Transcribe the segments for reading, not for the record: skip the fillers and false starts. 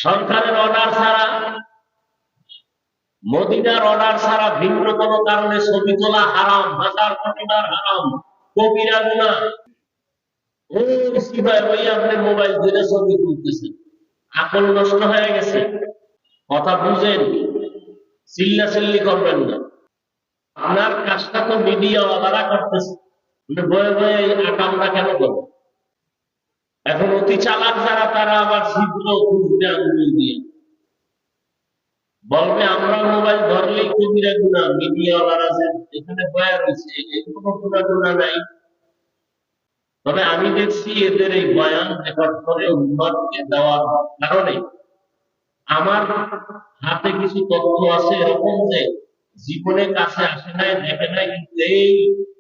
সরকারের অর্ডার ছাড়া, মদিনার অর্ডার ছাড়া ভিন্ন কোন কারণে ছবি তোলা হারাম, হাজার কোটিবার হারাম, কবিরা গুনাহ। ওই আপনি মোবাইল ধরে ছবি তুলতেছেন, আকল নষ্ট হয়ে গেছে। কথা বুঝেন, চিল্লাচিল্লি করবেন না। আপনার কাজটা তো মিডিয়া ওয়ালারা করতেছে, বয়ে বয়ে আকামটা কেন করবে? এখন অতি চালাক যারা, তারা আবার ছিদ্র খুঁজবে আঙুল দিয়ে, বলবে আমরা মোবাইল ধরলেই কবিরা গুনাহ, মিডিয়াওয়ালারা যে এখানে বয়া রয়েছে এর কোনো গুনাহ নাই। তবে আমি দেখছি এদের এই বয়ান রেকর্ড করে উম্মাদকে দেওয়ার কারণে আমার হাতে কিছু তথ্য আছে এরকম যে জীবনে কাছে আসে নাই, দেখে নাই, কিন্তু এই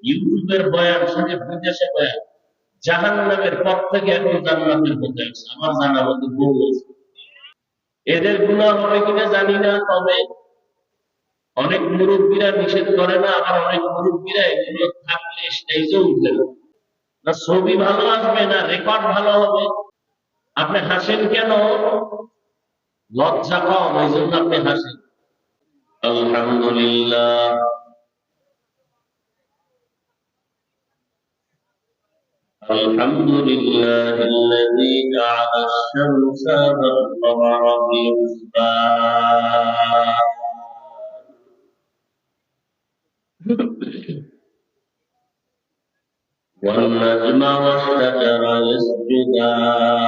ইউটিউবের বয়ান শুনে বিদেশে বয়ান জাহান্নামের পথ থেকে এখন জান্নাতের পথে আছে। আমার জানা মতো বউ আছে। এদের গুনাহ হবে কিনা জানি না, তবে অনেক মুরব্বীরা নিষেধ করে না, আবার অনেক মুরব্বীরা এগুলো থাকলে স্টেজে উঠবে না। না ছবি ভালো আসবে, না রেকর্ড ভালো হবে। আপনি হাসেন কেন? লজ্জা কম, ওই জন্য আপনি হাসেন। আলহামদুলিল্লাহ, আলহামদুলিল্লাহিল্লাযী জাআলা আশ-শামসা ওয়াল কমারা বিহিসবান والنجم والشجر يسجدان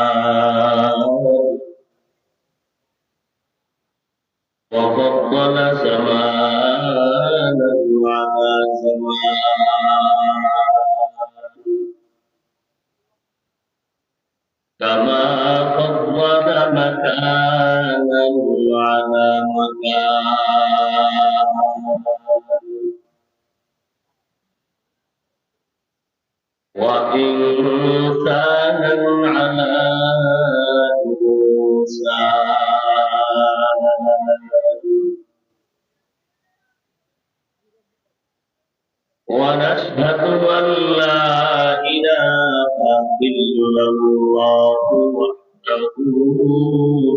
وفضل زمانا على زمان كما فضل مكانا على مكان وإنسانا على إنسان ونشهد أن لا إله إلا الله وحده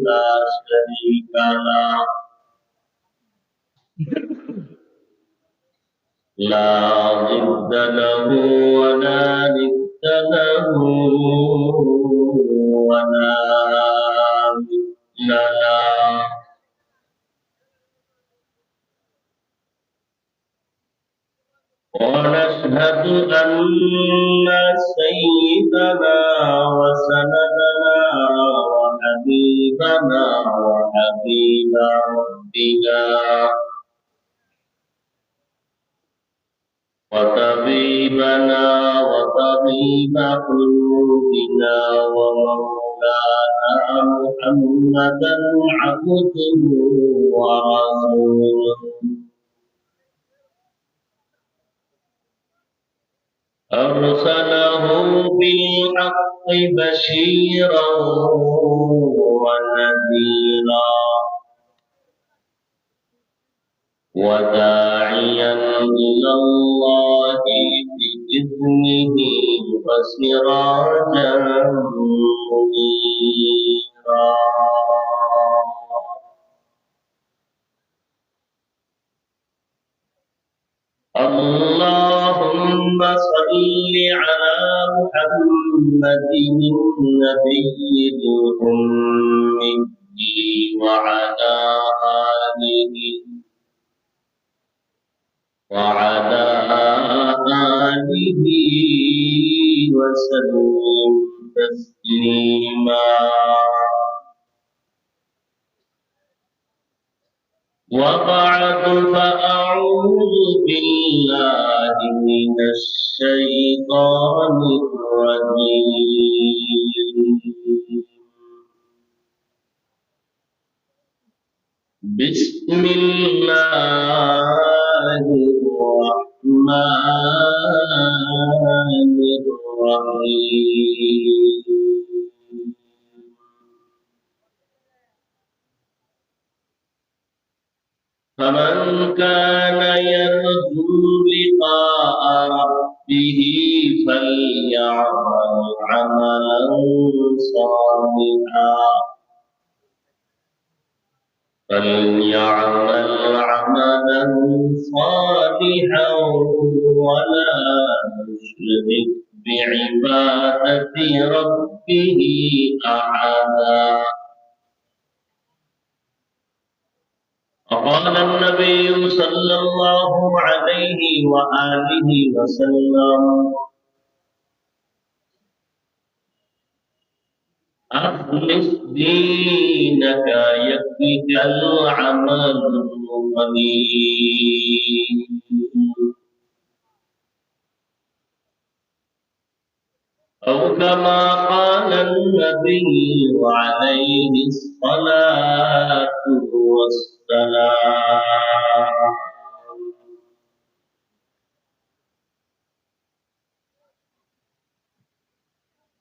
لا شريك له لا ضد له ولا ند له ولا مثل له ونشهد أن سيدنا وسندنا وحبيبنا وحبيب ربنا وطبيبنا وطبيب قلوبنا ومولانا محمدا عبده ورسوله أرسله بالحق بشيرا ونذيرا وداعيا إلى الله بإذنه وسراجا منيرا اللهم صل على محمد النبي الأمي وعلى آله وسلم تسليما. وبعد فأعوذ بالله من الشيطان الرجيم. بسم الله الرحمن الرحيم. فمن كان يرجو لقاء ربه فليعمل عملا صالحا فليعمل عملا صالحا ولا يشرك بعبادة ربه أحدا. وقال النبي صلى الله عليه وآله وسلم: أخلص دينك يكفك العمل القليل. أو كما قال النبي عليه الصلاة والسلام.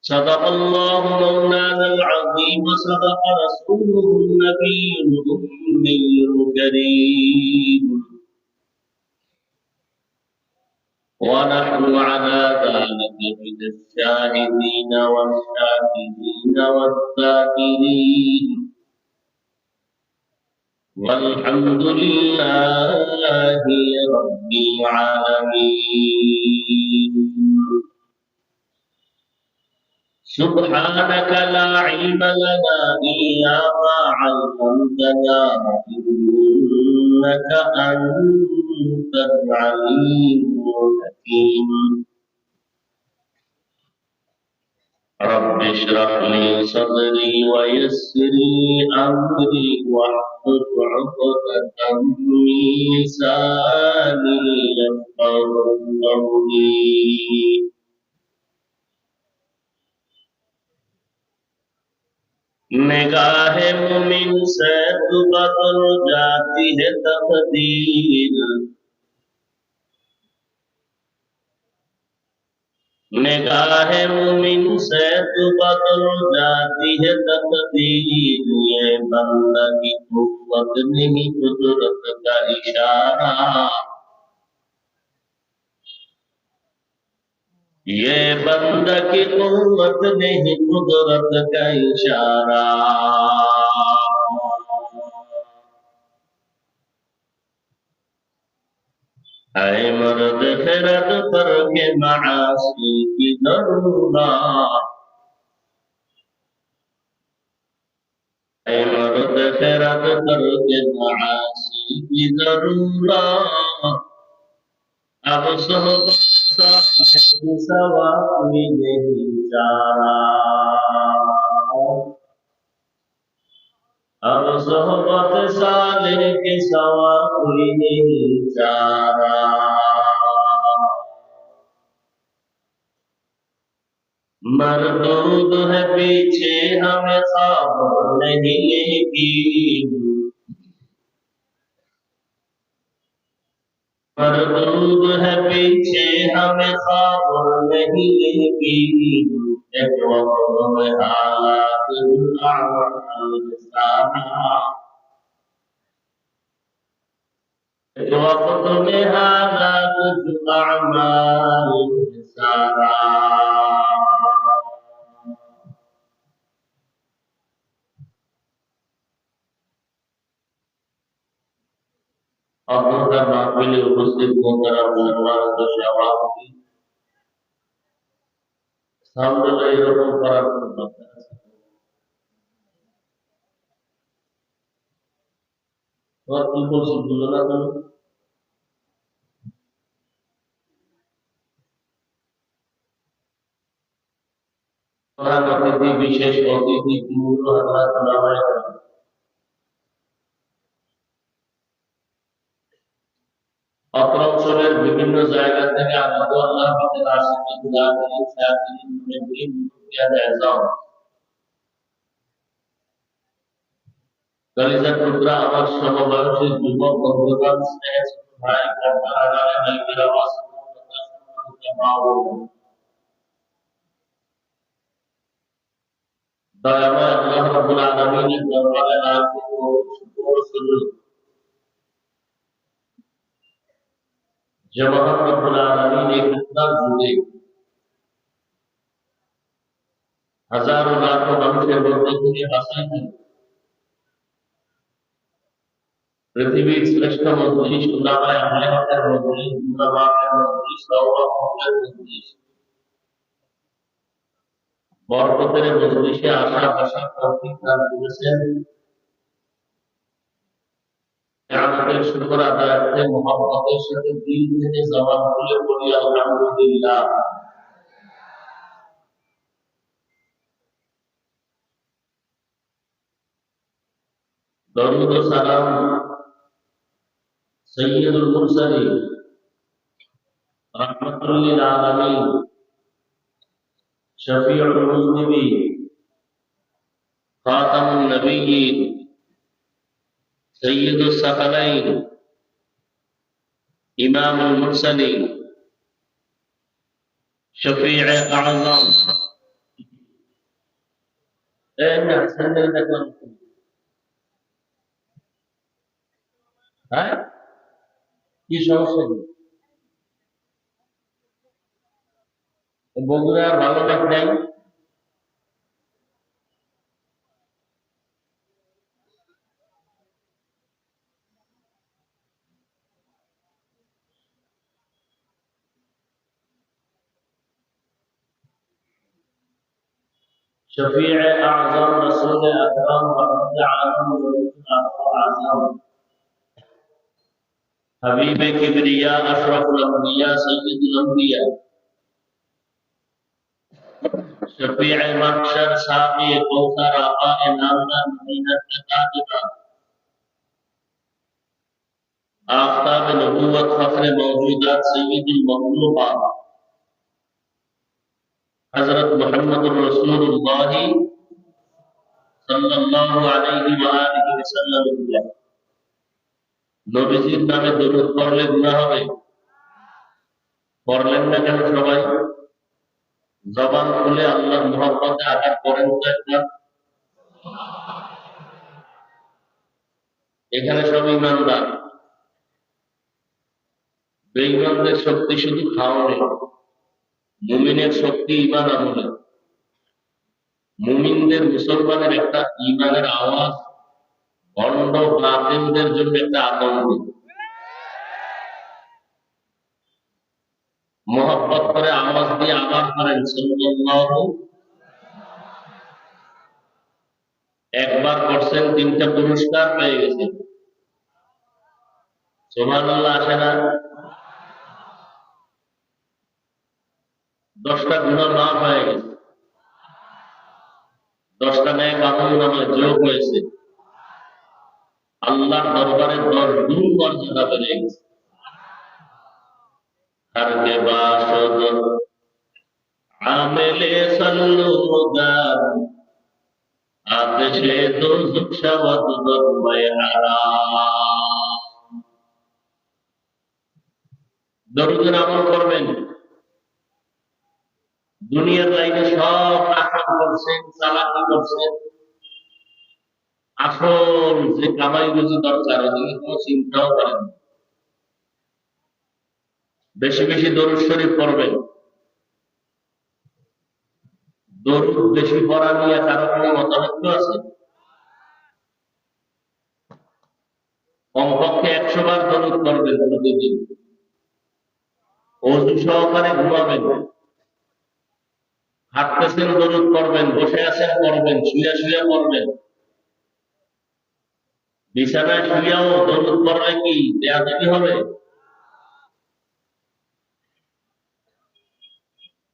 صدق الله مولانا العظيم وصدق رسوله النبي الأمي الكريم، ونحن على ذلك من الشاهدين والشاكرين والذاكرين، والحمد لله رب العالمين. سبحانك لا علم لنا إلا ما علمتنا إنك أنت العليم الحكيم. رب اشرح لي صدري ويسر لي أمري واحلل عقدة من لساني يفقهوا قولي. निगाह मुमिन से तू बदल जाती है तकदीर, निगाह मुमिन से तू बदल जाती है तकदीर। ये बंदा की कुव्वत नहीं कुदरत का इशारा, ये बंदा की कुव्वत नहीं कुदरत का इशारा। ऐ मर्द फिरत पर के मासी की जरूरत, ऐ मर्द फिरत पर के मासी की जरूरत। अब सोहबत सवा कोई नहीं चारा, अब सोहबत साले के सवा कोई नहीं चारा। मरदूद है पीछे हमें खबर नहीं लेकिन, मरदूद है पीछे हमें खबर नहीं लेकिन। एक वक्त में हालात एक वक्त में हालात अमाल सारा। अपना महफिल उपस्थित मोहतरम मुसलमान तो शवाब की सामने एरকম করার কোনো দরকার আছে? তোমার কি বলছি বুঝলো না তুমি? প্রধান অতিথি, বিশেষ অতিথি, মূল হযরত উলামায়ে কেরাম, অত্র অঞ্চলের বিভিন্ন জায়গা থেকে আগত আল্লাহর বান্দাদের আশিকিন, জাকিরিন, শাকিরিন, মুহিব্বিন, মুত্তাকিন, আযম, কলিজার টুকরা আমার সমবয়সী যুবক বন্ধুগণ, স্নেহের ছোট ভাই, কারাগারে নাইকেরা, দয়াময় আল্লাহ রাব্বুল আলামিনের দরবারে লাখো শুকর সুজুদ যে মহান রব্বুল আলামিন এই ফিতনার যুগে হাজারো লাখো মানুষের মধ্যে থেকে বাঁচাইতেন, পৃথিবীর শ্রেষ্ঠ মজলিস, উলামায়ে আহলে হকের মজলিস, উলামাদের মজলিস, ওয়াক্ফের মজলিস, বরকতের মজলিসে আসা বসার তৌফিক দান করেছেন। নিয়ামতের শুকর আদায়ার্থে মুহাব্বতের সাথে দিল থেকে জবান খুলে পড়ি আলহামদুলিল্লাহ। দরুদ ও সালাম সৈয়দুল মুরসালিন রাহমাতুল লিল আলামিন শফিউল মুজনিবিন খাতামুন নবিয়্যিন সৈয়দুস সাকালাইন ইমামুল মুরসালিন শফিউল আযম না সান্ডেল দেখলাম। হ্যাঁ, কি সমস্যা কি? বগুড়ার ভালো লাগ নাই? शफीए आज़म रसूल अकरम रहमत आलम आज़म हबीब किबरिया अशरफुल अंबिया सय्यदुल अंबिया शफीए महशर साक़ी कौसर आक़ाए नामदार मदीनत ताजिबा आफ़ताब नबुव्वत फ़ख्र मौजूदात सय्यदुल मखलूक़ात हज़रत मुहम्मदुर रसूलुल्लाह सल्लल्लाहु अलैहि व आलिहि वसल्लम নবীজির নামে দরুদ পড়লে গুনাহ হবে? পড়লেন না কেন সবাই? জবান খুলে আল্লাহর মুহাব্বতে আঘাত করেন তো একবার। এখানে সব ইমানদার, বেঈমানদের শক্তি শুধু খাওয়ানো, মুমিনের শক্তি ঈমান আমলে। মুমিনদের মুসলমানের একটা ঈমানের আওয়াজ ভণ্ড বাতিলদের জন্য একটা আতঙ্ক। মোহাব্বত করে আওয়াজ দিয়ে আবার করেন সাল্লাল্লাহু। একবার করছেন 3টা পুরস্কার পেয়ে গেছেন। সুবহানাল্লাহ আসে না? 10টা গুনাহ মাফ হয়ে গেছে, 10টা নেক আমল নামে যোগ হয়েছে, আল্লাহর দরবারে 10 গুণ মর্যাদা বেড়ে গেছে। हर के बाशद आमिले सल्लुगार आतिशे दोज़ख शवद ज़ब्बे हराम। দরুদের আমল করবেন। দুনিয়ার লাইনে সব আকাম করছেন, চালাকি করছেন, আসল যে কামাই রুজি দরকার ওদিকে কোনো চিন্তাও করেন। বেশি বেশি দরুদ শরীফ পড়বেন। দরুদ বেশি পড়া নিয়ে কারো কোনো মতামত আছে? কমপক্ষে 100 বার দরুদ পড়বেন প্রতিদিন। ওযু সহকারে ঘুমাবেন, হাঁটতেছেন দরুদ পড়বেন, বসে আছেন পড়বেন, শুয়ে শুয়ে পড়বেন। বিছানায় শুয়েও দরুদ পড়লে কি বেয়াদবি হবে?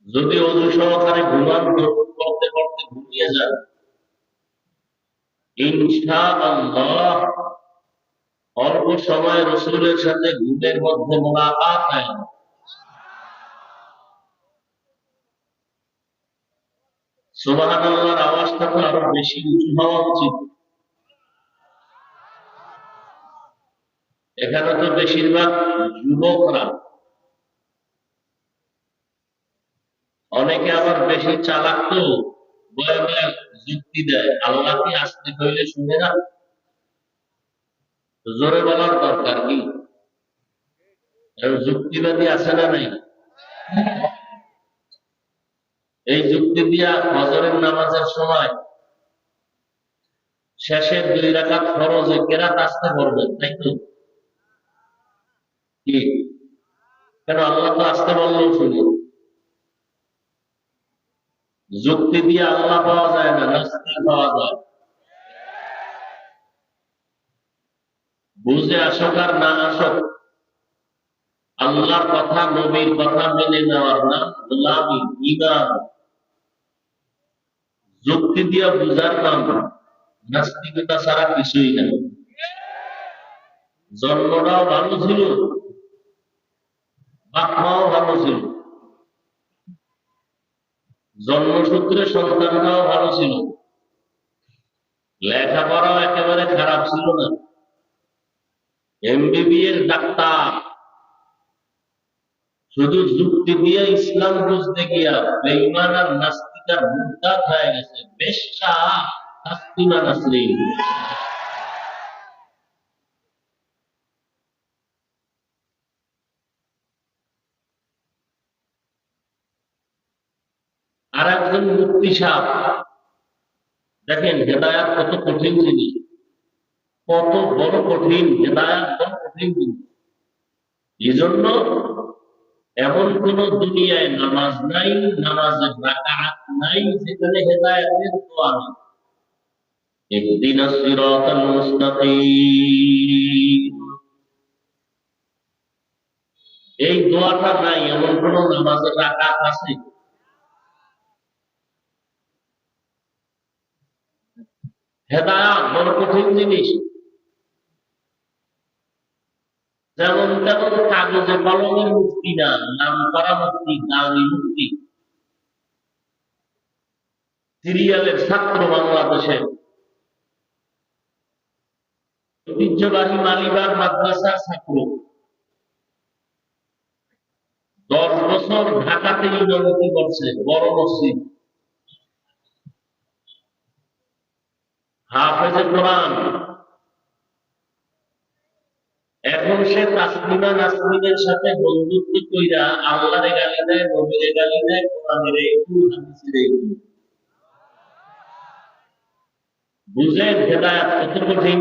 যদি ওযু সহকারে ঘুমান, দরুদ পড়তে পড়তে ঘুমিয়ে যান, ইনশাআল্লাহ অল্প সময় রাসূলের সাথে ঘুমের মধ্যে মুলাকাত হয়। সুবহানাল্লাহর আওয়াজটা তো আরো বেশি উঁচু হওয়া উচিত। এখানে তো বেশিরভাগ যুবকরা, অনেকে আবার বেশি চালাক, তো বয়ে বয়ে যুক্তি দেয়, আল্লাহ কি আসতে হইলে শুনে না? জোরে বলার দরকার কি? যুক্তিবাদী আছে না নাই? এই যুক্তি দিয়া ফজরের নামাজের সময় শেষের 2 রাকাত ফরজে কেরাত আসতে পড়বেন, তাই তো? কি কেন আল্লাহ তো আসতে বললেও শুনি। যুক্তি দিয়ে আল্লাহ পাওয়া যায় না, নাস্তিক পাওয়া যায়। বুঝে আসক আর না আসক, আল্লাহর কথা নবীর কথা মেনে নেওয়ার নাম গোলামি, ঈমান। যুক্তি দিয়ে বুঝার নাম নাস্তিকতা ছাড়া কিছুই না। জন্মটাও ভালো ছিল, বাপ মাও ভালো ছিল, জন্মসূত্রে সন্তানটাও ভালো ছিল, লেখাপড়াও একেবারে খারাপ ছিল না, এমবিবিএস ডাক্তার। শুধু যুক্তি দিয়ে ইসলাম বুঝতে গিয়া বেঈমান আর নাস্তিকার মুরতাদ হয়ে গেছে। বেশ্যা তাসলিমা নাসরিন। আর একজন মুফতি সাহেব, দেখেন হেদায়াত কত কঠিন জিনিস, কত বড় কঠিন হেদায়াত, বড় কঠিন জিনিস। এই জন্য এমন কোন দুনিয়ায় নামাজ নাই, নামাজের রাকাত নাই যেখানে হেদায়েতের দোয়া নেই। ইহদিনাস সিরাতাল মুস্তাকিম, এই দোয়াটা নাই এমন কোন নামাজের রাকাত আছে? হেদায়াত বড় কঠিন জিনিস। যেমন তেমন কাগজে কলমের মুক্তি না, নাম করা মুক্তি, দামি মুক্তি। সিরিয়ালের ছাত্র বাংলাদেশের ঐতিহ্যবাহী মালিবাগ মাদ্রাসার ছাত্র, 10 বছর ঢাকাতে ইমামতি করছে, বড় মসজিদ, হাফেজে কোরআন। এখন সে তাসলিমা নাসরিনের সাথে বন্ধুত্ব কইরা আল্লাহরে গালি দেয়, নবীরে গালি দেয়, কোরআনের একটু হাদিসের একটু। বুঝলেন হেদায়াত কত কঠিন?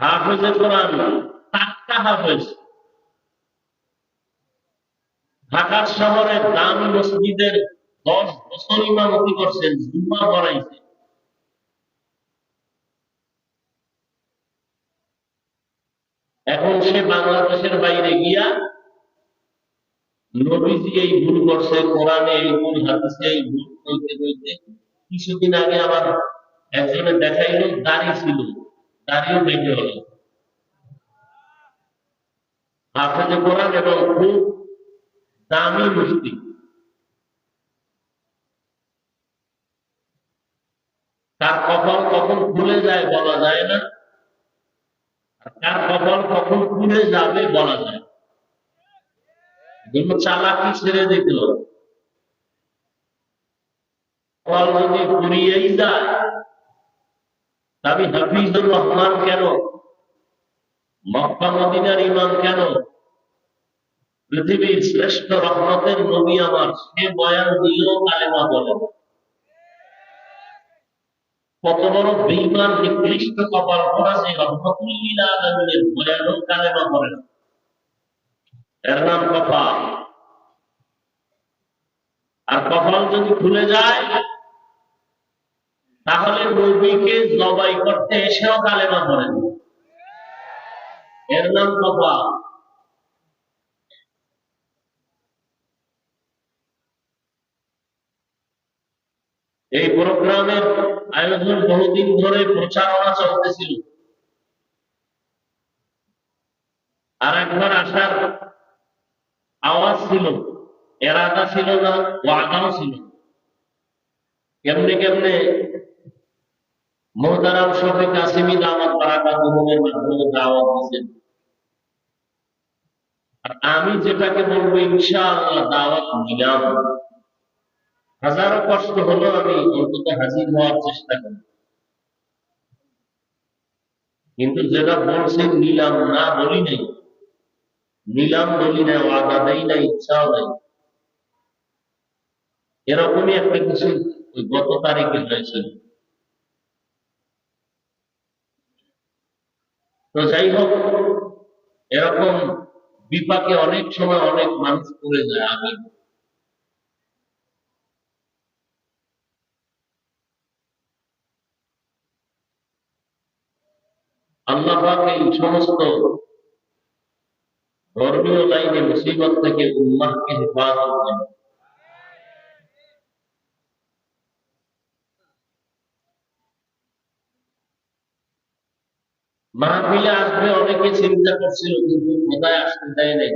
হাফেজে কোরআন, টাটকা হাফেজ, ঢাকার শহরের দামি মসজিদের 10 বছর ইমামতি করছেন, জুম্মা পড়াইছে। এখন সে বাংলাদেশের বাইরে গিয়া নবীজি এই ভুল করছে, কোরআনে এই ভুল, হাদিসে এই ভুল কইতে কইতে কিছুদিন আগে আমার একজনে দেখাইলো দাড়ি ছিল, দাড়িও বেঁধে হলো। হাফেজে কোরআন এবং খুব দামি মুফতি। তার কপাল কখন খুলে যায় বলা যায় না, কার কপাল কখন খুলে যাবে বলা যায়। এজন্য চালাকি ছেড়ে দিতে হবে। কপাল যদি ফুরিয়েই যায়, তবে হাফিজুর রহমান কেন, মক্কা মদিনার ইমাম কেন, পৃথিবীর শ্রেষ্ঠ রহমতের নবী আমার, সে বয়ান দিলেও কালেমা বলে। কত বড় বেঈমান নিকৃষ্ট কপাল করা সেই রহমতুল লিল আলামিনের বয়ানও কালেমা করে না। এর নাম কপাল। আর কপাল যদি খুলে যায়, তাহলে নবীকে জবাই করতে এসেও কালেমা পড়ে না। এর নাম কপাল। এই প্রোগ্রামের আয়োজন বহুদিন ধরে প্রচারণা চলতেছিল। আর একবার আসার আওয়াজ ছিল, এরাদা ছিল না, ওয়াদাও ছিল। কেমনে কেমনে মুহতারাম শফিক কাসেমী দাওয়াত বারাকাতুহুমের মাধ্যমে দাওয়াত দিয়েছেন। আর আমি যেটাকে বলবো ইনশাআল্লাহ দাওয়াত নিলাম, হাজারো কষ্ট হলো আমি অন্তত হাজির হওয়ার চেষ্টা করি। কিন্তু যেটা বলছি নিলাম না বলি নাই, নিলাম বলি নাই, ওয়াদা দেই নাই, ইচ্ছাও নাই। এরকমই একটা কিছু ওই গত তারিখে হয়েছিল। তো যাই হোক, এরকম বিপাকে অনেক সময় অনেক মানুষ পড়ে যায়। আমি আল্লাহ পাক এই সমস্ত ধর্মীয় লাইনে মুসিবত থেকে উম্মাহকে হেফাজত করেন। মাহফিলে আসবে অনেকে চিন্তা করছিল, কিন্তু খোদায় আসতে দেয় নাই।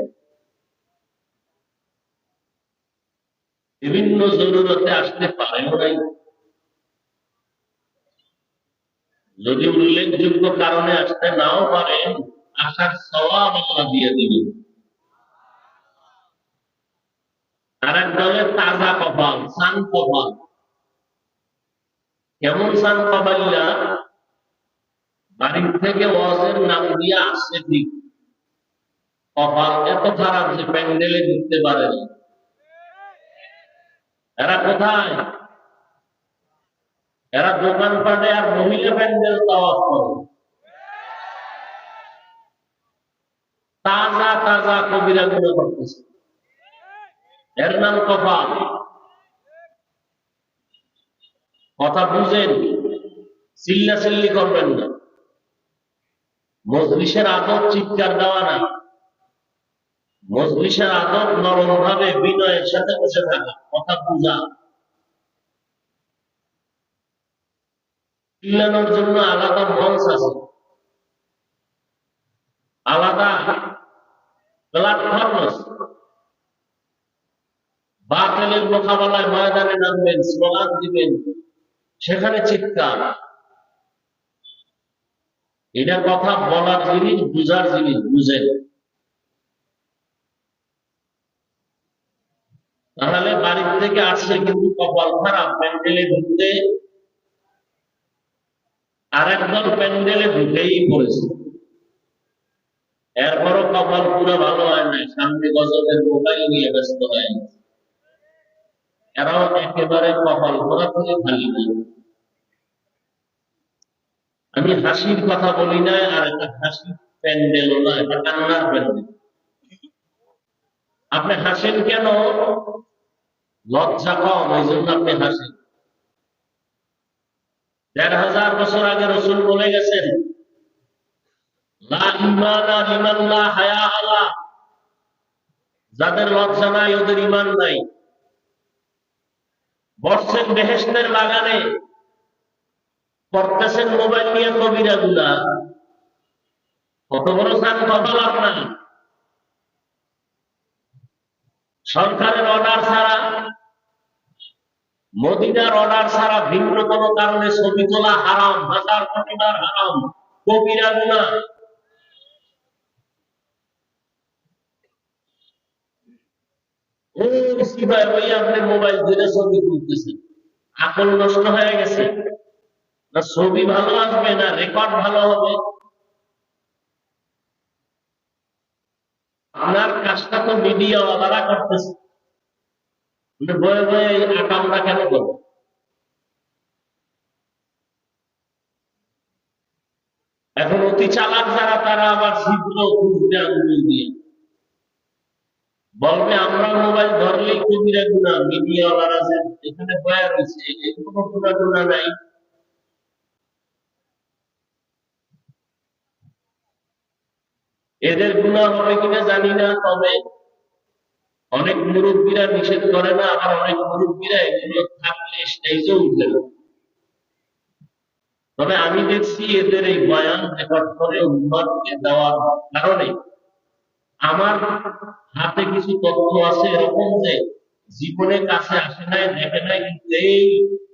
বিভিন্ন জরুরতে আসতে পারেও নাই। যদি উল্লেখযোগ্য কারণে আসতে নাও পারেন, আসার সওয়াব আল্লাহ দিয়ে দিবেন। আর এক দলের তাজা কপাল, সান কপাল। কেমন সান কপাল্লা? বাড়ির থেকে ওয়াজের নাম দিয়ে আসছে ঠিক, কপাল এত খারাপ যে প্যান্ডেলে ঢুকতে পারে না। এরা কোথায়? এরা দোকানপাটে আর মহিলা প্যান্ডেল তাওয়াফ করে। তাজা তাজা কবিরা গুলো করতেছে, এর নাম কপাল। কথা বুঝেন, চিল্লাচিল্লি করবেন না। মজলিসের আদব চিৎকার দেওয়া না, মজলিসের আদব নরম ভাবে বিনয়ের সাথে বসে থাকা, কথা বুঝা। চিল্লানোর জন্য আলাদা মঞ্চ আছে, আলাদা প্ল্যাটফর্ম আছে। বাতিলের মোকাবেলায় ময়দানে নামবেন, স্লোগান দিবেন, সেখানে চিৎকার। এটা কথা বলার জিনিস, বুঝার জিনিস, বুঝেন। তাহলে বাড়ির থেকে আসছে কিন্তু কপাল খারাপ, প্যান্ডেলে ঢুকতে আর একদল প্যান্ডেলে ঢুকেই পড়েছে। এরপরও কপাল পুরো ভালো হয় নাই, সামনে গজবের মোবাইল নিয়ে ব্যস্ত হয়। এরাও একেবারে কপাল পোড়া থেকে খালি নেই। আমি হাসির কথা বলি না, আর এটা হাসির প্যান্ডেল না, এটা কান্নার প্যান্ডেল। আপনি হাসেন কেন? লজ্জা কম, এই জন্য আপনি হাসেন। ১,৫০০ বছর আগে রসুল বলে গেছেন, লা ঈমানা লিমান লা হায়া আলা। যাদের লজ্জা নাই ওদের ঈমান নাই। বসছেন বেহেশতের বাগানে, করতেছেন মোবাইল নিয়ে কবিরা গুলা, কত বড় সান কপাল আপনার। সরকারের অর্ডার ছাড়া, মদিনার অর্ডার ছাড়া ভিন্ন কোন কারণে ছবি তোলা হারাম, মাজার ঘটনার হারাম, কবিরা গুনাহ। ওই আপনি মোবাইল ধরে ছবি তুলতেছেন, আকল নষ্ট হয়ে গেছে। না ছবি ভালো আসবে, না রেকর্ড ভালো হবে। আপনার কাজটা তো মিডিয়াওয়ালারা করতেছে, বয়ে বয়ে এই আকামটা কেন করবো? এখন অতি চালাক যারা, তারা আবার শীঘ্র খুঁজবে আঙ্গুল দিয়ে, বলবে আমরা মোবাইল ধরলেই কবিরা গুনাহ। মিডিয়াওয়ালারা যে এখানে বয়া রয়েছে, কোনো গুনাহ গুনাহ নাই। এদের গুনাহ হবে কিনা জানি না, তবে অনেক মুরব্বীরা নিষেধ করে না, আবার অনেক মুরব্বীরা এগুলো থাকলে স্টেজে উঠে না। তবে আমি দেখছি এদের এই বয়ান রেকর্ড করে উম্মাহকে দেওয়ার কারণে আমার হাতে কিছু তথ্য আছে এরকম, যে জীবনে কাছে আসে নাই, দেখে নাই, কিন্তু এই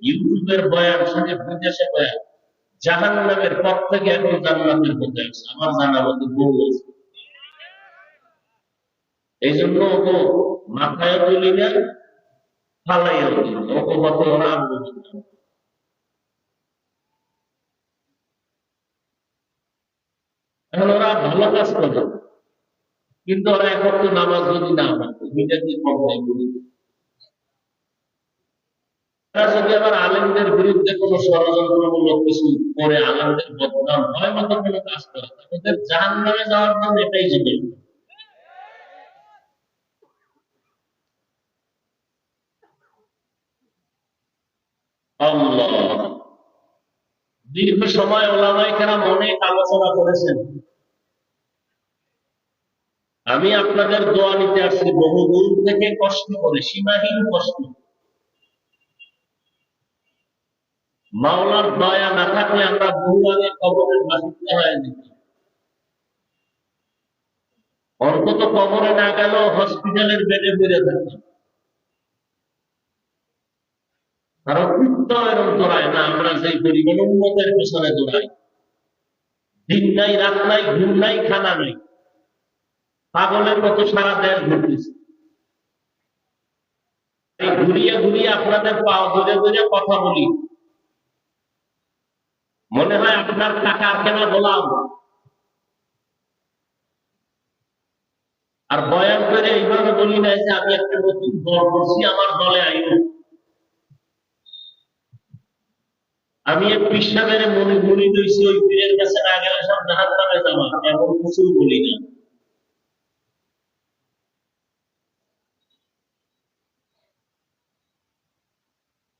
ইউটিউবের বয়ান শুনে বিদেশে বয়ান জাহান্নামের পথ থেকে এখন জান্নাতের পথে আছে, আমার জানা মতো বহু আছে। এই জন্য ওকে মাথায় তুলি না, ফালাইয়া তুলি না, ওকে পথে ওরা আন্দোলন করে। এখন ওরা ভালো কাজ করে, কিন্তু ওরা এখন তো নামাজ যদি না পড়ে, এটা কি কম নাই বলি। তারা যদি আবার আলেমদের বিরুদ্ধে কোনো ষড়যন্ত্রমূলক কিছু করে আলেমদের বদনাম হয় মতো কোনো কাজ করে, তাদের জাহান্নামে যাওয়ার জন্য এটাই যথেষ্ট। আল্লাহ, দীর্ঘ সময় ওলামায়ে কেরাম অনেক আলোচনা করেছেন। আমি আপনাদের দোয়া নিতে আসছি বহু দূর থেকে, কষ্ট করে, সীমাহীন কষ্ট। মাওলার দয়া না থাকলে আমরা বহু আগে কবরের বাসিন্দা হয়ে যেতাম। অন্তত কবরে না গেলেও হসপিটালের বেডে বেড়ে থাকতাম। কারণ উত্তর এরকম দৌড়ায় না, আমরা যে পরিমাণ উন্নতের পেছনে দৌড়াই। দিন নাই, রাত নাই, ঘুম নাই, খানা নাই, পাগলের মতো সারা দেশ ঘুরতেছে। এই ঘুরিয়ে ঘুরিয়ে আপনাদের পা ধরে ধরে কথা বলি, মনে হয় আপনার টাকার কেনা গোলাম। আর বয়ান করে এইভাবে বলি না যে আমি একটা নতুন দল করছি, আমার দলে আইন। আমি এক পিসা মেরে মনে মুড়ি দইছি, ওই পীরের কাছে না গেলে সব জাহান নামে যাওয়া, এমন কিছু বলি না।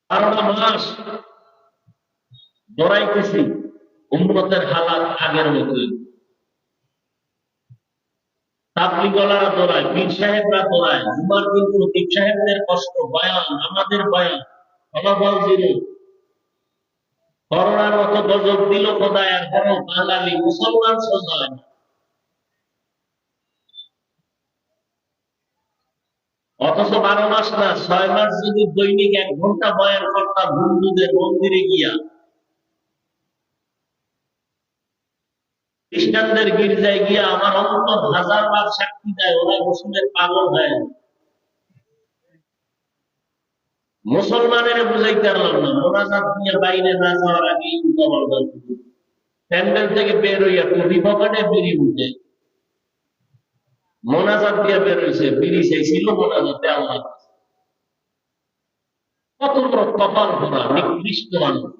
12টা মাস দৌড়াইতেছি, উম্মতের হালাত আগের মতোই। তাবলীগওয়ালারা দৌড়ায়, পীর সাহেবরা দৌড়ায়, জুমার দিন পীর সাহেবদের কষ্ট, বয়ান, আমাদের বয়ান, ফলাফল জিরো। করোনার মতো গজব দিল খোদায়, আর বড় বাঙালি মুসলমান সোজা হয় না। অথচ 12 মাস না, 6 মাস যদি দৈনিক 1 ঘন্টা বয়ান করতাম হিন্দুদের মন্দিরে গিয়া, খ্রিস্টানদের গির্জায় গিয়া, আমার অন্তর হাজারবার সাক্ষী দেয় ওরা মুসলিমের পাগল হয়। মুসলমানের বুঝাইতে পারলাম না, মোনাজাত দিয়ে বাইরে না যাওয়ার আগে প্যান্ডেল থেকে বের হইয়া টুপি পকেটে বিড়ি উঠে মোনাজাত দিয়ে বের হয়েছে, বিড়ি চাইছিল মোনাজাতে আল্লাহ। কত বড় কপাল ভরা নিকৃষ্ট মানুষ।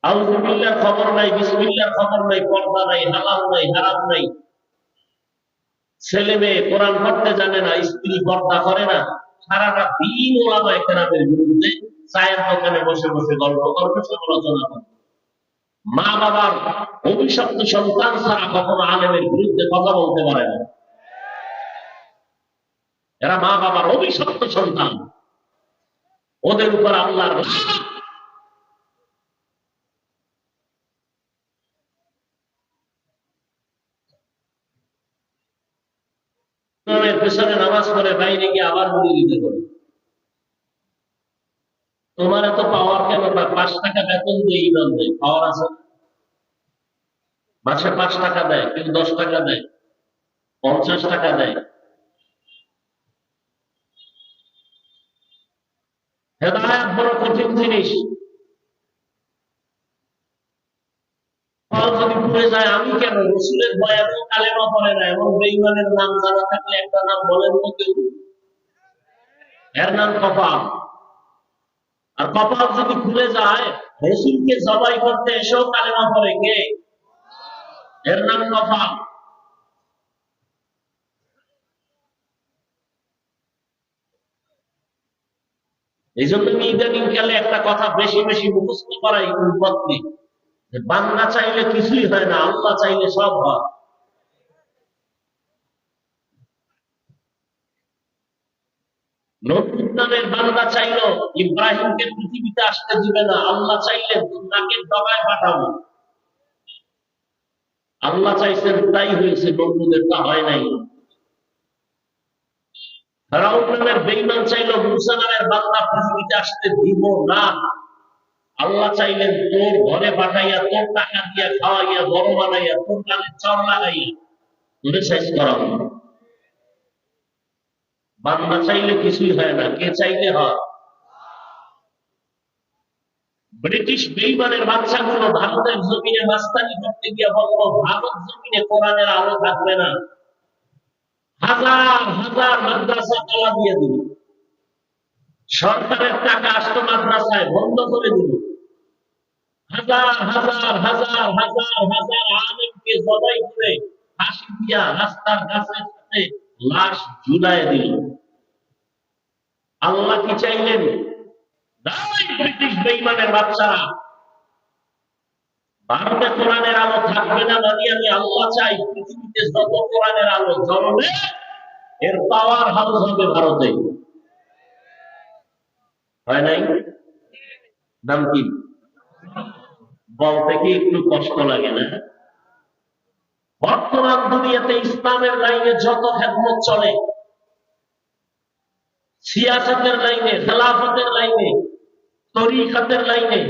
আউযুবিল্লাহর খবর নাই, বিসমিল্লাহর খবর নাই, পর্দা নাই, হালাল নাই, হারাম নাই। ছেলে মেয়ে কোরআন পড়তে জানে না, স্ত্রী পর্দা করে না, সারাটা দিন ওলামায়ে কেরামের বিরুদ্ধে চায়ের দোকানে বসে বসে গল্প করবে, সমালোচনা করবে। মা বাবার অভিশপ্ত সন্তান ছাড়া কখনো আলেমের বিরুদ্ধে কথা বলতে পারে না। এরা মা বাবার অভিশপ্ত সন্তান, ওদের উপর আল্লাহর পেছনে নামাজ পড়ে বাইরে গিয়ে আবার মুড়ি দিতে করে। তোমার এত পাওয়ার কেন? 5 টাকা বেতন দিয়ে ইমাম দেয়, পাওয়ার আছে। মাসে 5 টাকা দেয়, কেউ 10 টাকা দেয়, 50 টাকা দেয়। হেদায়েত বড় কঠিন জিনিস। যদি ভুলে যায়, আমি কেন রাসূলের বয়ানে কালেমা পড়ে না এমন বেঈমানের নাম জানা থাকলে একটা নাম বলেন তো কেউ। এর নাম কপাল। আর কপাল যদি খুলে যায়, রাসূলকে জবাই করতে এসেও কালেমা পড়ে কে? এর নাম কপাল। এই জন্য ইদানিং কালে একটা কথা বেশি বেশি মুখস্থ করাই উন্মত্তি, বান্দা চাইলে কিছুই হয় না, আল্লাহ চাইলে সব হয়। নূহ নামের বান্দা চাইলো ইব্রাহিমকে পৃথিবীতে আসতে দিবে না, আল্লাহ চাইলে নাকের ডগায় পাঠাবো। আল্লাহ চাইছেন তাই হয়েছে, নূহের তা হয় নাই। ফেরাউন নামের বেঈমান চাইলো মূসা নামের বান্দা পৃথিবীতে আসতে দিব না, আল্লাহ চাইলেন তোর ঘরে পাঠাইয়া, তোর টাকা দিয়া খাওয়াইয়া, বড় বানাইয়া, তোর কানে চর লাগাইয়া তোরে শেষ করাবো। বান্দা চাইলে কিছুই হয় না, কে চাইলে হয়? ব্রিটিশ বেইমানের বাচ্চাগুলো ভারতের জমিনে মাস্তানি করতে গিয়ে বলল ভারত জমিনে কোরআনের আলো থাকবে না, হাজার হাজার মাদ্রাসা তালা দিয়ে দিল, সরকারের টাকা আসতো মাদ্রাসায় বন্ধ করে দিল, হাজার হাজার হাজার হাজার হাজার আলেমকে জবাই করে ফাঁসি দিয়া রাস্তার গাছের সাথে লাশ ঝুলায় দিল। আল্লাহ কি চাইলেন? ব্রিটিশ বেইমানের বাচ্চারা, ভারতে কোরআনের আলো থাকবে না মানে আমি আল্লাহ চাই পৃথিবীতে যত কোরআনের আলো জ্বলবে এর পাওয়ার হাউস হবে ভারতে। হয় নাই? নাম কি? বলতে কি একটু কষ্ট লাগে না? বর্তমান দুনিয়াতে ইসলামের লাইনে যত খেদমত চলে, সিয়াসতের লাইনে, খেলাফতের লাইনে, তরিকাতের লাইনে,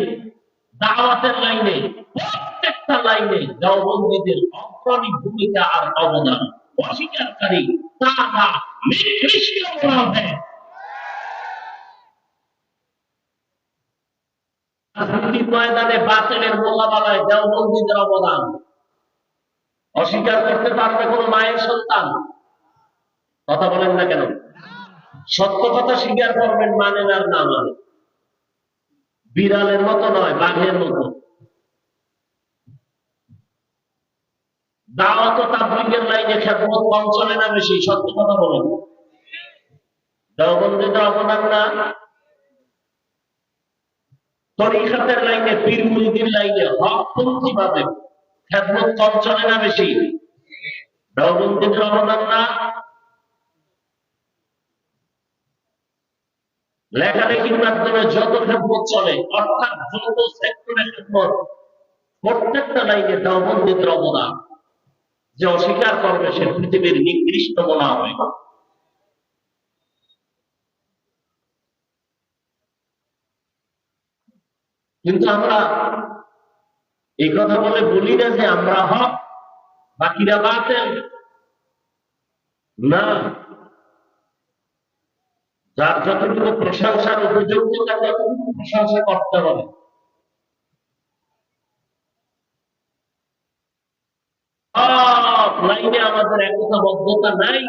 দাওয়াতের লাইনে, প্রত্যেকটা লাইনে দেওবন্দীদের অগ্রণী ভূমিকা আর অবদান অস্বীকারী তারা নিকৃষ্ট বলা হয়। রাজনীতির ময়দানে বাতিলের মোকাবেলায় দেওবন্দীদের অবদান অস্বীকার করতে পারবে কোন মায়ের সন্তান? কথা বলেন না কেন? সত্য কথা স্বীকার করবেন, মানেন আর না মানেন। বিড়ালের মতো নয়, বাঘের মতো। দাওয়াত ও তাবলীগের লাইনে খেদমত কম চলে না বেশি? সত্য কথা বলেন। দেওবন্দীদের অবদান না? তরিকাতের লাইনে, পীর মুরিদির লাইনে হকপন্থী ভাবে খেদমত কম চলে না বেশি? দেওবন্দীদের অবদান না? লেখালেখির মাধ্যমে যত খেদমত চলে, অর্থাৎ যত সেক্টরে খেদমত, প্রত্যেকটা লাইনে দেওবন্দীদের অবদান যে অস্বীকার করবে সে পৃথিবীর নিকৃষ্ট বলা হবে। কিন্তু আমরা এই কথা বলে বলি না যে আমরা হক বাকিরা বাতিল। না, যার যতটুকু প্রশংসার উপযুক্ত তার ততটুকু প্রশংসা করতে হবে। সব লাইনে আমাদের একতাবদ্ধতা নাই,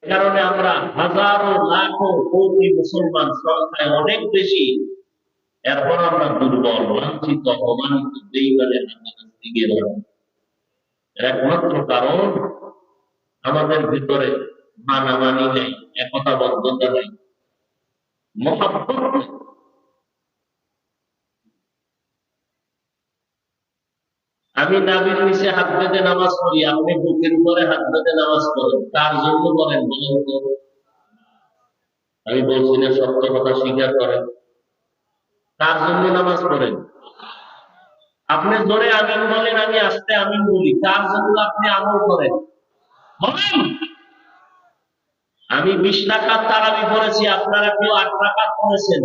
কারণে আমরা হাজারো লাখো কোটি মুসলমান সংখ্যায় অনেক বেশি, এরপর আমরা দুর্বল, লাঞ্ছিত, অপমানিত, বেঈমানের হাতে গিয়ে একমাত্র কারণ আমাদের ভিতরে মানামানি নেই, একতাবদ্ধতা নেই, মহাব্বত নেই। আমি নাভির নিচে হাত বেঁধে নামাজ পড়ি, আপনি বুকের উপরে হাত বেঁধে নামাজ পড়েন, তার জন্য বলেন? বলেন তো। আমি বলছি না, সত্য কথা স্বীকার করেন। তার জন্য নামাজ পড়েন। আপনি জোরে আমিন বলেন, আমি আস্তে আমিন বলি, তার জন্য আপনি আমল করেন। বলেন। আমি 20 রাকাত তারাবি পড়েছি, আপনারা কেউ 8 রাকাত পড়েছেন,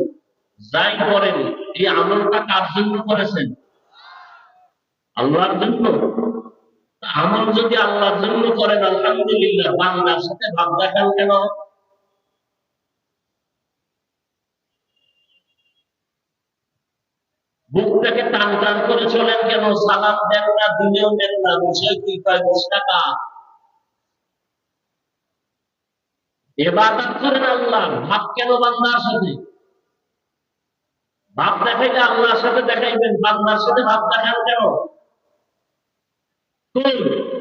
যাই করেন এই আমলটা কার জন্য করেছেন? আল্লাহর জন্য। আমল যদি আল্লাহর জন্য করেন আলহামদুলিল্লাহ, বান্দার সাথে ভাব দেখান কেন? বুকটাকে টান টান করে চলেন কেন? সালাম দেন না, দিলেও দেন না, বিষয় কি? 20 টাকা ইবাদত করেন আল্লাহ, ভাব কেন বান্দার সাথে? ভাব দেখাইলে আল্লাহর সাথে দেখাইবেন, বান্দার সাথে ভাব দেখান কেন?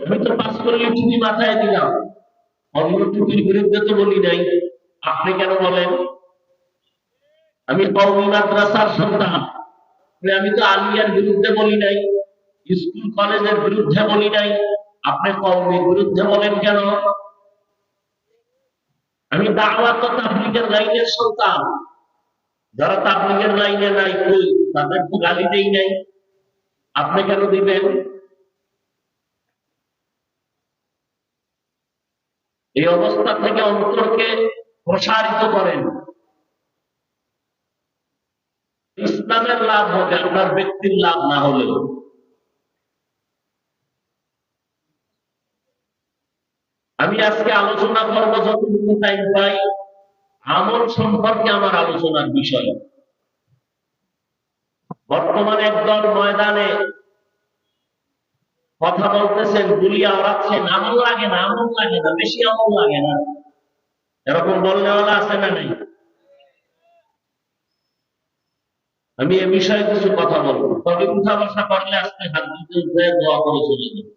আমি তো পাস করলে টুপি মাথায় দিলাম, অন্য টুপির বিরুদ্ধে তো বলি নাই, আপনি কেন বলেন? আমি কওমি মাদ্রাসার সন্তান, আমি তো আলিয়ার বিরুদ্ধে বলি নাই, স্কুল কলেজের বিরুদ্ধে বলি নাই, আপনি কওমির বিরুদ্ধে বলেন কেন? আমি দাওয়াত ও তাবলীগের লাইনের সন্তান, যারা তাবলীগের লাইনে নাই কই তাদের তো গালি দেই নাই, আপনি কেন দিবেন? এই অবস্থা থেকে অন্তরকে প্রসারিত করেন। ইসলামের লাভ হবে, আপনার ব্যক্তির লাভ না হলেও। আমি আজকে আলোচনা করবো যতটুকু টাইম পাই আমল সম্পর্কে আমার আলোচনার বিষয়। বর্তমানে একদল ময়দানে কথা বলতেছেন, গুলিয়া ওড়াচ্ছেন, আমল লাগে না, আমল লাগে না, বেশি আমল লাগে না, এরকম বলনেওয়ালা আছে না নাই? আমি এ বিষয়ে কিছু কথা বলবো, তবে উঠা বসা করলে আজকে হাত দিতে উঠে দোয়া করে চলে যাবে।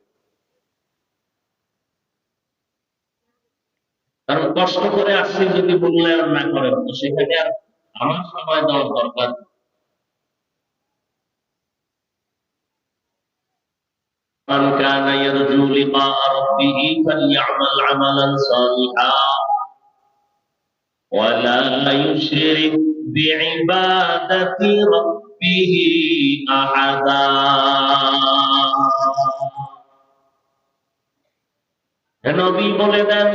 কারণ কষ্ট করে আসছি, যদি মূল্যায়ন না করেন তো সেখানে আর আমার সময় দেওয়ার দরকার। من كان يرجو لقاء ربه فليعمل عملا صالحا ولا يشرك بعبادة ربه أحدا। নবী বলে দেন,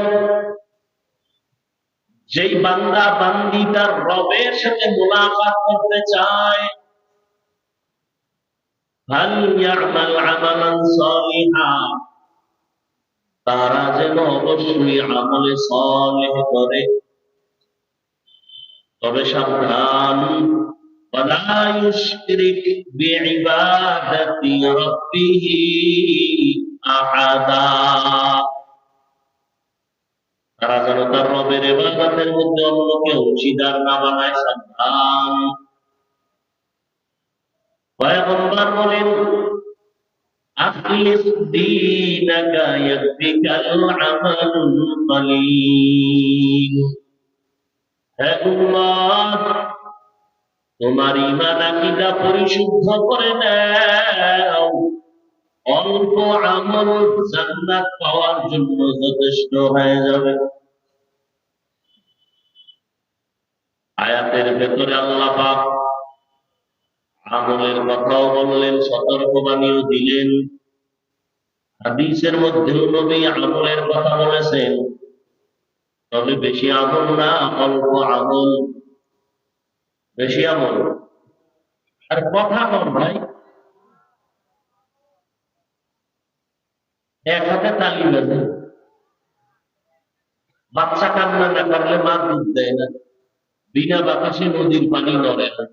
যেই বান্দা বান্দি তার রবের সাথে মুলাকাত করতে চায়, ফালইয়ামাল আমালান সালিহা, তারা যেন অবশ্যই আমলে সালেহ করে। তবে সাবধান, ওয়ালা ইউশরিক বিইবাদাতি রাব্বিহি আহাদা, তারা যেন তার রবের ইবাদতের মধ্যে অন্যকে অংশীদার না বানায়। সাবধান। পয়গম্বর বলেন, আখলিস দীনাকা ইয়াকফিকাল আমালুল কলিল। হে উম্মত, তোমার ঈমান আকীদা পরিশুদ্ধ করে নাও, অল্প আমল জান্নাত পাওয়ার জন্য যথেষ্ট হয়ে যাবে। আয়াতের ভেতরে আল্লাহ পাক আমলের কথাও বললেন, সতর্কবাণীও দিলেন। হাদিসের মধ্যেও নবী আমলের কথা বলেছেন, তবে বেশি আমল না, অল্প আমল। বেশি আমল আর কথা কম ভাই। এক হাতে তালি বাজে, বাচ্চা কান্না না করলে মা দুধ দেয় না, বিনা বাতাসে নদীর পানি নড়ে না।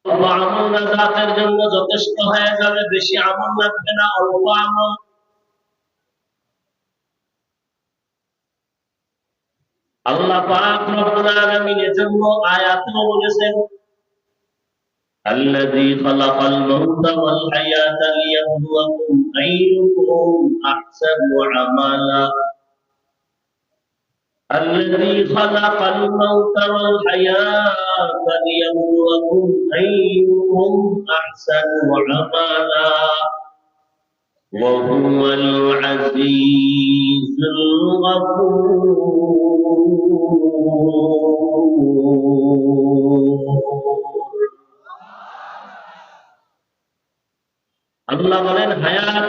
অল্প আমল নাজাতের জন্য যথেষ্ট হয়ে যাবে, বেশি আমল লাগবে না, অল্প আমল। আল্লাহ পাক রব্বুল আলামিন এজন্য আয়াতেও বলেছেন, الذي خلق الموت والحياة ليبلوكم أيكم أحسن عملا الذي خلق الموت والحياة ليبلوكم أيكم أحسن عملا وهو العزيز الغفور। আল্লাহ বলেন, হায়াত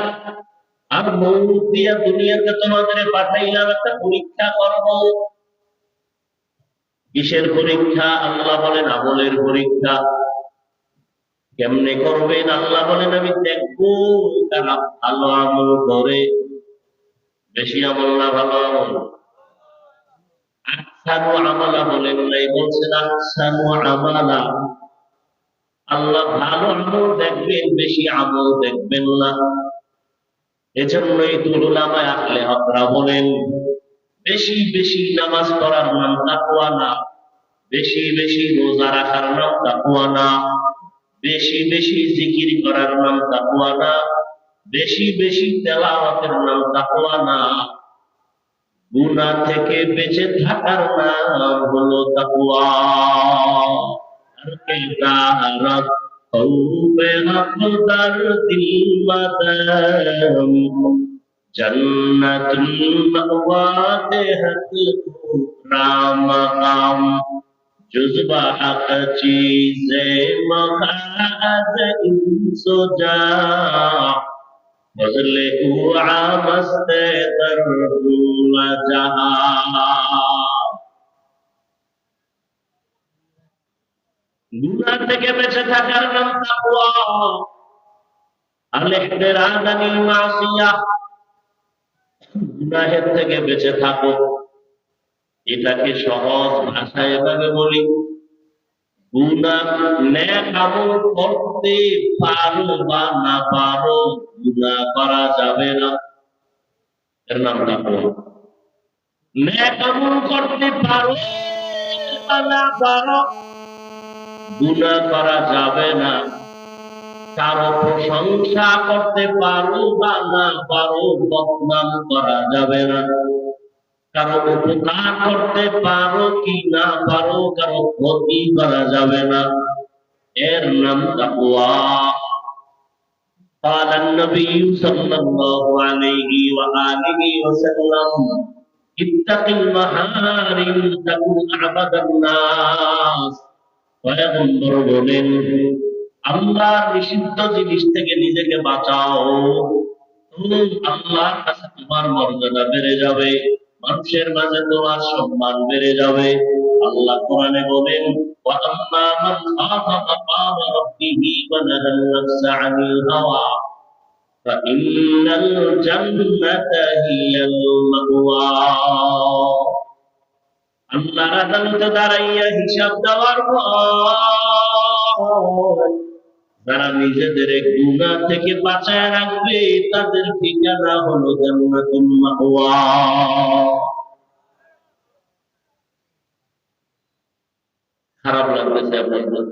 আর মৌত দিয়া দুনিয়াতে তোমাদের পাঠাইলাম একটা পরীক্ষা করব। কিসের পরীক্ষা? আল্লাহ বলেন আমলের পরীক্ষা। কেমনে করবেন? আল্লাহ বলেন, আমি দেখবো তারা ভালো আমল করে। বেশি আমল না ভালো আমল? আহসানু আমালা বলেন নাই, বলছেন আহসানু আমালা। আল্লাহ ভালো আমল দেখবেন, বেশি আমল দেখবেন না। এজন্যই উলামায়ে আহলে হকরা বলেন, বেশি বেশি নামাজ পড়ার নাম তাকওয়া না, বেশি বেশি রোজা রাখার নাম তাকওয়া না, বেশি বেশি জিকির করার নাম তাকওয়া না, বেশি বেশি তেলাওয়াতের নাম তাকওয়া না, গুনাহ থেকে বেঁচে থাকার নাম হলো তাকওয়া। जन्नतुल मअवा देहत रामकाम जुज़्बा हक चीज़े मखाज इंसो जा बदले हुआ मस्ते दर्दुल जहां। গুনাহ থেকে বেঁচে থাকার নাম তাকওয়া। আল ইহতিরাজ আনিল মাসিয়া, গুনাহের থেকে বেঁচে থাকো। এটাকে সহজ ভাষায় এভাবে বলি, গুনাহ নেক আমল করতে পারো বা না পারো, গুনাহ করা যাবে না, এর নাম তাকওয়া। নেক আমল করতে পারো বা না পারো, গুনাহ করা যাবে না। কারো প্রশংসা করতে পারো বা না পারো, বদনাম করা যাবে না। কারো উপকার করতে পারো কি না পারো, কারো ক্ষতি করা যাবে না, এর নাম তাকওয়া। قال النبي صلى الله عليه وآله وسلم اتق المحارم تكن أعبد الناس। পয়গম্বর বলেন, আল্লাহর নিষিদ্ধ জিনিস থেকে নিজেকে বাঁচাও, আল্লাহর কাছে তোমার মর্যাদা বেড়ে যাবে, মানুষের মাঝে তোমার সম্মান বেড়ে যাবে। আল্লাহ কোরআনে বলেন, وَأَمَّا مَنْ خَافَ مَقَامَ رَبِّهِ وَنَهَى النَّفْسَ عَنِ الْهَوَى فَإِنَّ الْجَنَّةَ هِيَ الْمَأْوَى। আল্লাহর আদালতে দাঁড়াইয়া হিসাব দেওয়ার পর যারা নিজেদের গুনাহ থেকে বাঁচায় রাখবে, তাদের ঠিকানা হলো জান্নাতুল মাওয়া। খারাপ লাগতেছে আপনাদের?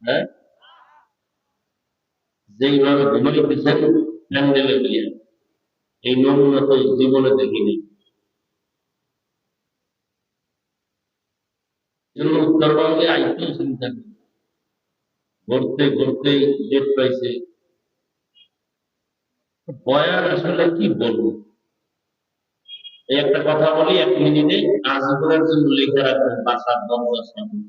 হ্যাঁ, যেইভাবে ঘুমাইতেছেন প্যান্ডেলে গিয়ে, এই নমুনা তো জীবনে দেখিনি। জন্য উত্তরবঙ্গে আইতেও চিন্তা নেই, ঘুরতে ঘুরতে ডেট পাইছে। বয়ান আসলে কি বলবো, এই একটা কথা বলি 1 মিনিটে, আজীবনের জন্য লিখে রাখবেন বাসার দরজার সামনে।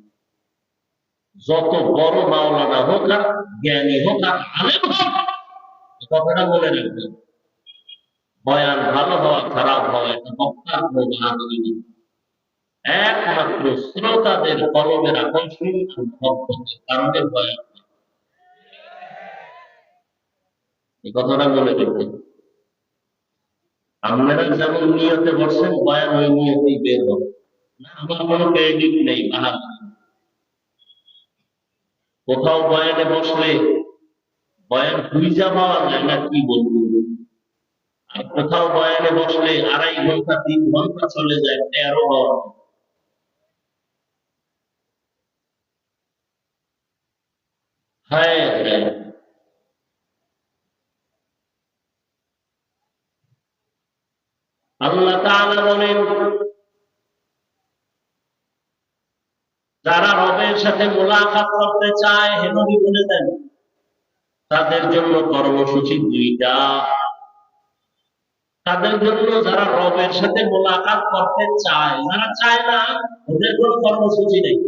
যত বড় মাওলানা হোক আর জ্ঞানী হোক আর আলেম হোক, এই কথাটা মনে রাখবেন, বয়ান ভালো হওয়া খারাপ হওয়া এটা বক্তার কোনো বাহাদুরি নেই। একমাত্র শ্রোতাদের কলমের আকর্ষণ আর মহব্বতের কারণে বয়ান। এই কথাটা মনে রাখবেন। আপনারা যেমন নিয়তে বসছেন, বয়ান ওই নিয়তেই বের হবে না। আমার কোনো ক্রেডিট নেই, বাহাদুরি। কোথাও বয়ানে বসলে বয়ান বুঝা পাওয়া যায় না কি বলবো, আর কোথাও বয়ানে বসলে 2.5 ঘন্টা 3 ঘন্টা চলে যায়, 13 হওয়া। হ্যাঁ হ্যাঁ, আল্লাহ তাআলা বলেন, যারা রবের সাথে মোলাকাত করতে চায়, হে নবী বলে দেন, তাদের জন্য কর্মসূচি 2টা। তাদের জন্য যারা রবের সাথে মোলাকাত করতে চায়, যারা চায় না ওদের কোনো কর্মসূচি নেই।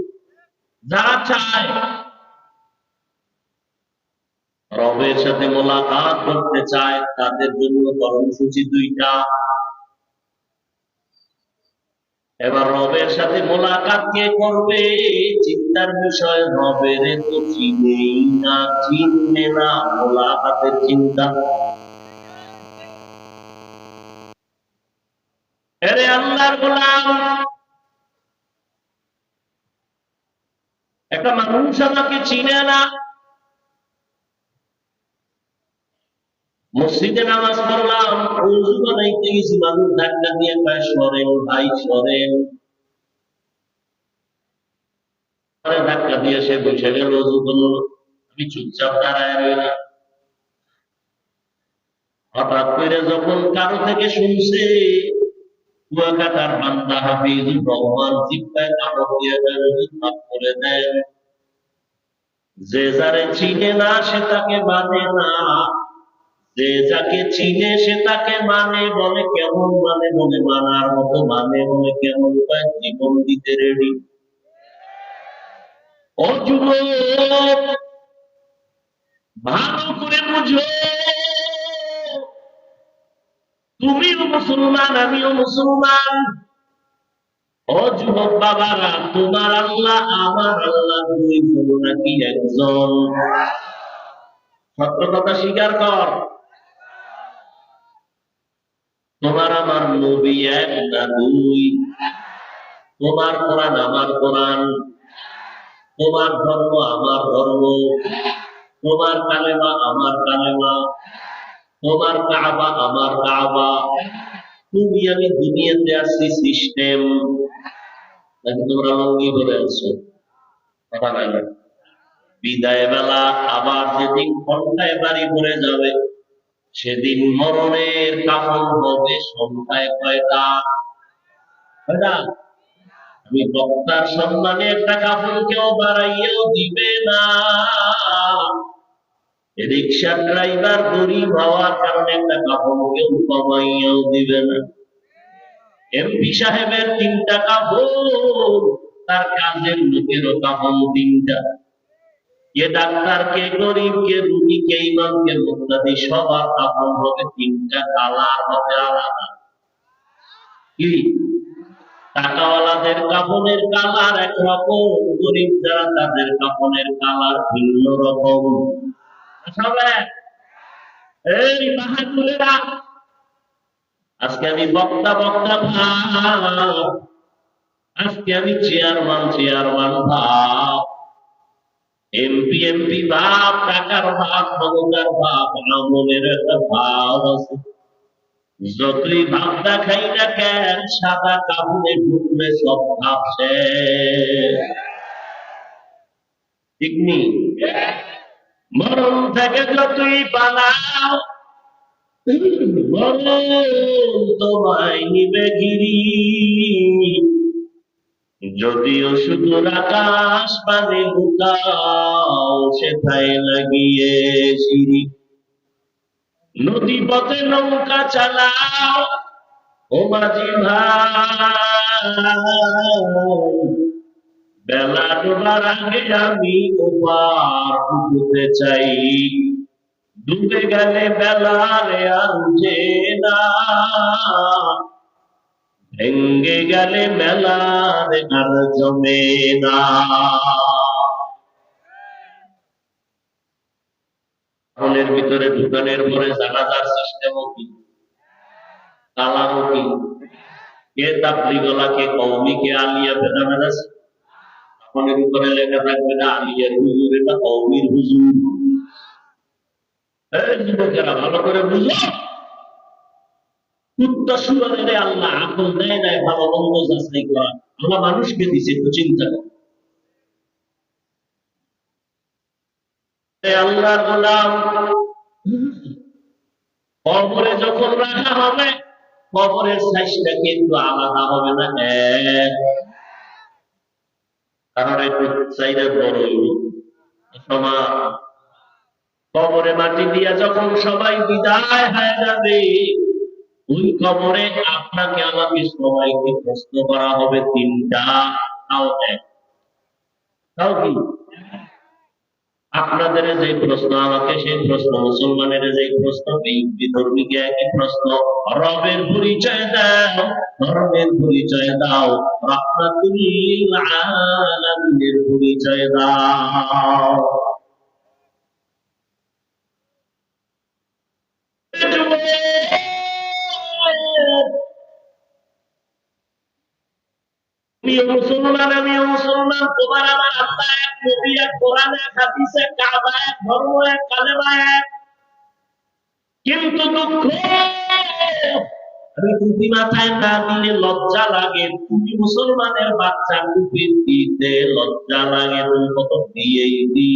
যারা চায় রবের সাথে মোলাকাত করতে চায়, তাদের জন্য কর্মসূচি 2টা। এবার রবের সাথে মোলাকাত কে করবে? চিন্তার বিষয়, রবের তো চিনেই না, চিনবে না, মোলাকাতের চিন্তা। এরে আল্লাহর গোলাম, একটা মানুষ আমাকে চিনে না, মসজিদে নামাজ পড়লাম, ওযু বানাইতে গেছি, মানুষ ধাক্কা দিয়ে কয় সরেন ভাই সরেন, ধাক্কা দিয়ে সে বসে গেল, ওযু করলো, আমি চুপচাপ দাঁড়ায় রইলাম। হঠাৎ করে যখন কারো থেকে শুনছে কুয়াকাটার বান্দা হাফিজুর রহমান জিব্বায় কামড় দিয়ে দেন, মাফ করে দেন, যে যারে চিনে না সে তাকে মানে না, যে যাকে চিনে সে তাকে মানে, বলে কেমন মানে, বলে মানার মতো মানে, বলে কেমন, কয় জীবন দিতে রেডি। ও যুবক, ভালো করে বুঝো, তুমিও মুসলমান আমিও মুসলমান। ও যুবক বাবারা, তোমার আল্লাহ আমার আল্লাহ 2 জন নাকি 1 জন? সত্য কথা স্বীকার কর। তোমার আমার নবী এক না দুই, তোমার কোরআন আমার কোরআন, তোমার ধর্ম আমার ধর্ম, তোমার কালেমা আমার কালেমা, তোমার কাবা আমার কাবা। তুমি আমি দুনিয়াতে আসছি সিস্টেম, নাকি তোমরা লঙ্গি করে আছো? কথা নাই না। বিদায় বেলা আবার যেদিন ঘন্টায় বাড়ি পড়ে যাবে, সেদিন মরণের কাফন হবে সংখ্যায় কয়টা? কয়টা? আমি বক্তার সম্মানে একটা কাফন কেউ বাড়াইয়াও দিবে না, রিক্সা ড্রাইভার গরিব হওয়ার কারণে একটা কাফন কেউ কমাইয়াও দিবে না। এমপি সাহেবের 3টা কাফন, তার কাজের লোকেরও কাফন 3টা। কে ডাক্তার, কে গরিব, কে রুগী, কে ইমাম, কে মুক্তাদি, সবার কাফন হবে 3টা, কালার হবে আলাদা। কি? টাকাওয়ালাদের কাফনের কালার একরকম, গরিব যারা তাদের কাফনের কালার ভিন্ন রকম। এই বাহাদুরেরা, আজকে আমি বক্তা বক্তা ভাব, আজকে আমি চেয়ারম্যান ভাব, এমপি এমপি ভাব, টাকার ভাব, ক্ষমতার ভাব, আমলের একটা ভাব আছে। যতই ভাব দেখাই না কেন, সাদা কাপড়ে ঢুকলে সব ভাব শেষ। ঠিক নেই? মরণ থেকে যতই পালাও, মরণ তোমায় নিবে গিরি। যদিও শুধু আকাশ পানে লুকাও, সেথায় লাগিয়ে সিঁড়ি। নদী পথে নৌকা চালাও ও মাঝি ভাই, বেলা ডোবার আগে আমি ওপার ডুবতে চাই। ডুবে গেলে বেলারে আর উঠে না, ভেঙ্গে গেলে মেলারে আর জমে না। মনের ভিতরে ঢুকানোর পরে জানাজার সিস্টেমও কি, কালামও কি। কে তাবলীগওয়ালা, কে কওমি, কে আলিয়া, ভেদাভেদ আছে। মনের উপরে লেখা থাকবে না আলিয়ার হুজুর, এটা কওমির হুজুর। এই যুবকেরা ভালো করে বুঝো, কুত্তা শুয়ারের আল্লাহ আকল দেয় নাই ভালো মন্দ যাচাই করা। আল্লাহ মানুষকে দিছে, একটু চিন্তা করো। আল্লাহর গোলাম, কবরে যখন রাখা হবে, কবরের সাইজটা কিন্তু আলাদা হবে না, কারণ একটু চাইলে বড়ই সমান। কবরে মাটি দিয়া যখন সবাই বিদায় হয়ে যাবে, ওই কবরে আপনাকে আমাকে সবাইকে প্রশ্ন করা হবে 3টা, তাও এক। তাও কি? আপনাদের যে প্রশ্ন, আমাকে সেই প্রশ্ন, মুসলমানের যে প্রশ্ন, এই বিধর্মীকে একই প্রশ্ন। রবের পরিচয় দাও, ধর্মের পরিচয় দাও, রাহমাতুল লিল আলামিনের পরিচয় দাও। মুসলমান, আমিও মুসলমান, তোমার আমার আল্লাহ এক, নবী এক, কোরআন এক, হাদিস এক, কাবা এক, ধর্ম এক, কালেমা এক। কিন্তু দুঃখ, আমি টুপি মাথায় না দিলে লজ্জা লাগে। তুমি মুসলমানের বাচ্চা, টুপি দিতে লজ্জা লাগে, তুমি কত দিয়েই দি।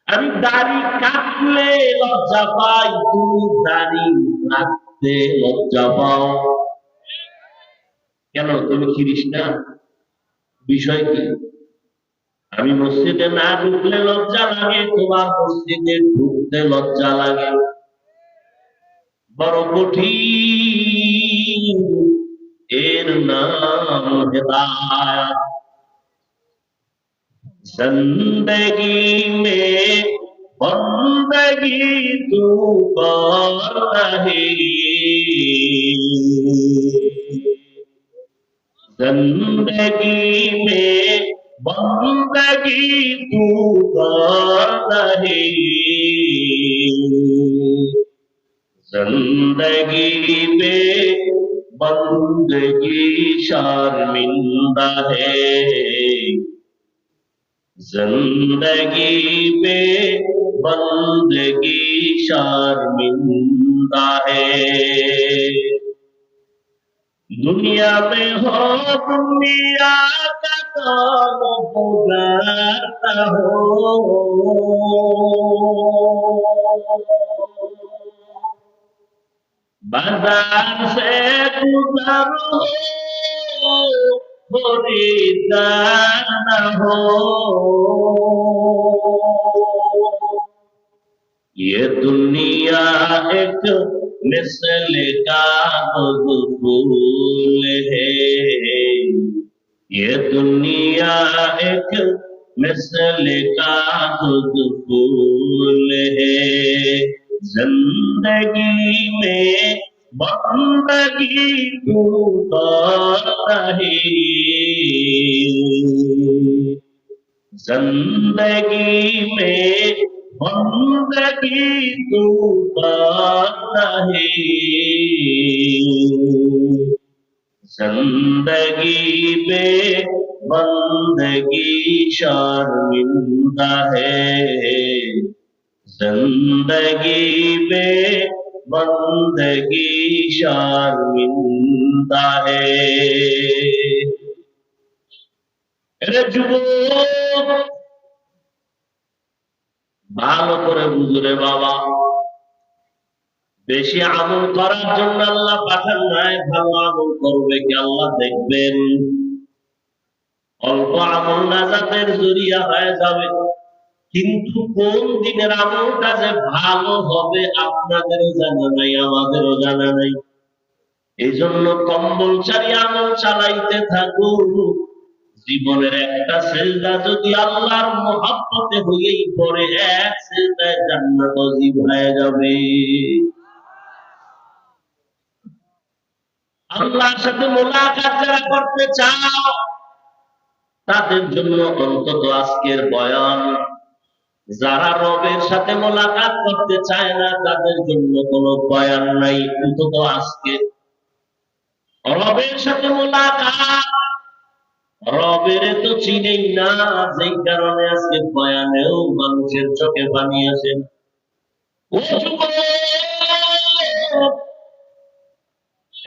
আমি দাড়ি কাটলে লজ্জা পাই, তুমি দাড়ি রাখতে লজ্জা পাও কেন? তুমি খ্রিস্টান, বিষয় কি? আমি মসজিদে না ঢুকলে লজ্জা লাগে, তোমার মসজিদে ঢুকতে লজ্জা লাগে। বড় কঠিন, এর নাম হেদায়েত। जिंदगी में बंदगी तू कर रही, जिंदगी में बंदगी तू कर रही, जिंदगी में बंदगी शर्मिंदा है, जिंदगी में बंदगी शर्मिंदा है। दुनिया में हो दुनिया का कौन पुकारता हो, बाजार से गुजरो खरीदार न हो। ये दुनिया एक मिसल का फूल है, ये दुनिया एक मिसल का फूल है। जिंदगी में बंदगी तू रही, जिंदगी में बंदगी तू रही, जिंदगी में बंदगी शर्मिंदा है, जिंदगी में बंदगी शर्मिंदा है। अरे যুবক, ভালো করে বুঝরে বাবা, বেশি আমল করার জন্য আল্লাহ পাঠান নাই, ভালো আমল করবে কি আল্লাহ দেখবেন। অল্প আমল নাজাতের জরিয়া হয়ে যাবে, কিন্তু কোন দিনের আমলটা যে ভালো হবে আপনাদেরও জানা নাই, আমাদেরও জানা নাই। এই জন্য কম্বলচারী আমল চালাইতে থাকুন। জীবনের একটা সেজদা যদি আল্লাহর মহব্বতে হয়েই পড়ে, এক সেজদায় জান্নাত নসিব হয়ে যাবে। আল্লাহর সাথে মুলাকাত যারা করতে চাও তাদের জন্য অন্তত আজকের বয়ান। যারা রবের সাথে মুলাকাত করতে চায় না তাদের জন্য কোনো বয়ান নাই, অন্তত আজকে রবের সাথে মুলাকাত। রবের তো চিনেই না, যেই কারণে আজকে বয়ানেও মানুষের চোখে পানি আসে। ও যুবক,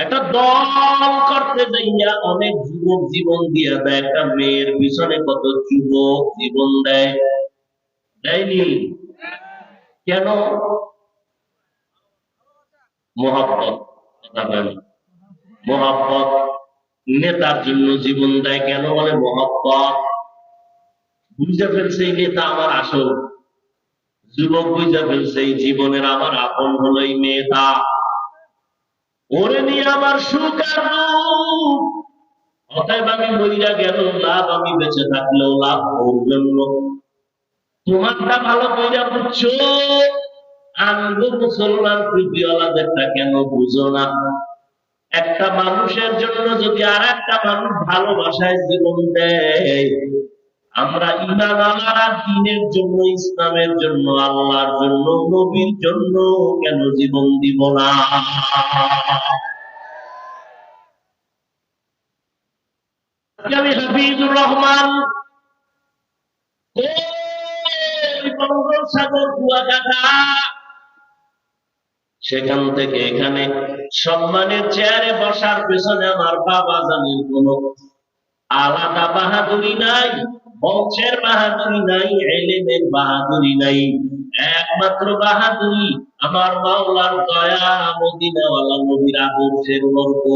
একটা দল করতে যাইয়া অনেক যুবক জীবন দিয়া দেয়। একটা মেয়ের পিছনে কত যুবক জীবন দেয়, দেয়নি? কেন? মোহাব্বত। মোহাব্বত। নেতার জন্য জীবন দেয় কেন? বলে মোহাব্বত। বুঝে ফেলছে এই নেতা আমার আসল। যুবক বুঝে ফেলছে এই জীবনের আমার আপন হলো এই নেতা, ওরে নিয়ে আমার সুখ আর দুঃখ। অতএব আমি মরিয়া গেল লাভ, আমি বেঁচে থাকলেও লাভ ওর জন্য। তোমারটা ভালো কইরা বুঝছো, আমগো মুসলমান প্রীতিওয়ালাদেরটা কেন বুঝো না? একটা মানুষের জন্য যদি আর একটা মানুষ ভালোবাসায় জীবন দেয়, আমরা ঈমান আনার দ্বীনের জন্য, ইসলামের জন্য, আল্লাহর জন্য, নবীর জন্য কেন জীবন দিব না? আমি হাফিজুর রহমান, বঙ্গোপসাগর কুয়াকাটা, সেখান থেকে এখানে সম্মানের চেয়ারে বসার পেছনে আমার বাবা জানের কোন আলাদা বাহাদুরি নাই, বংশের বাহাদুরি নাই, এলেমের বাহাদুরি নাই। একমাত্র বাহাদুরি আমার মাওলার দয়া, মদিনাওয়ালা নবীর আদর্শের বরকত।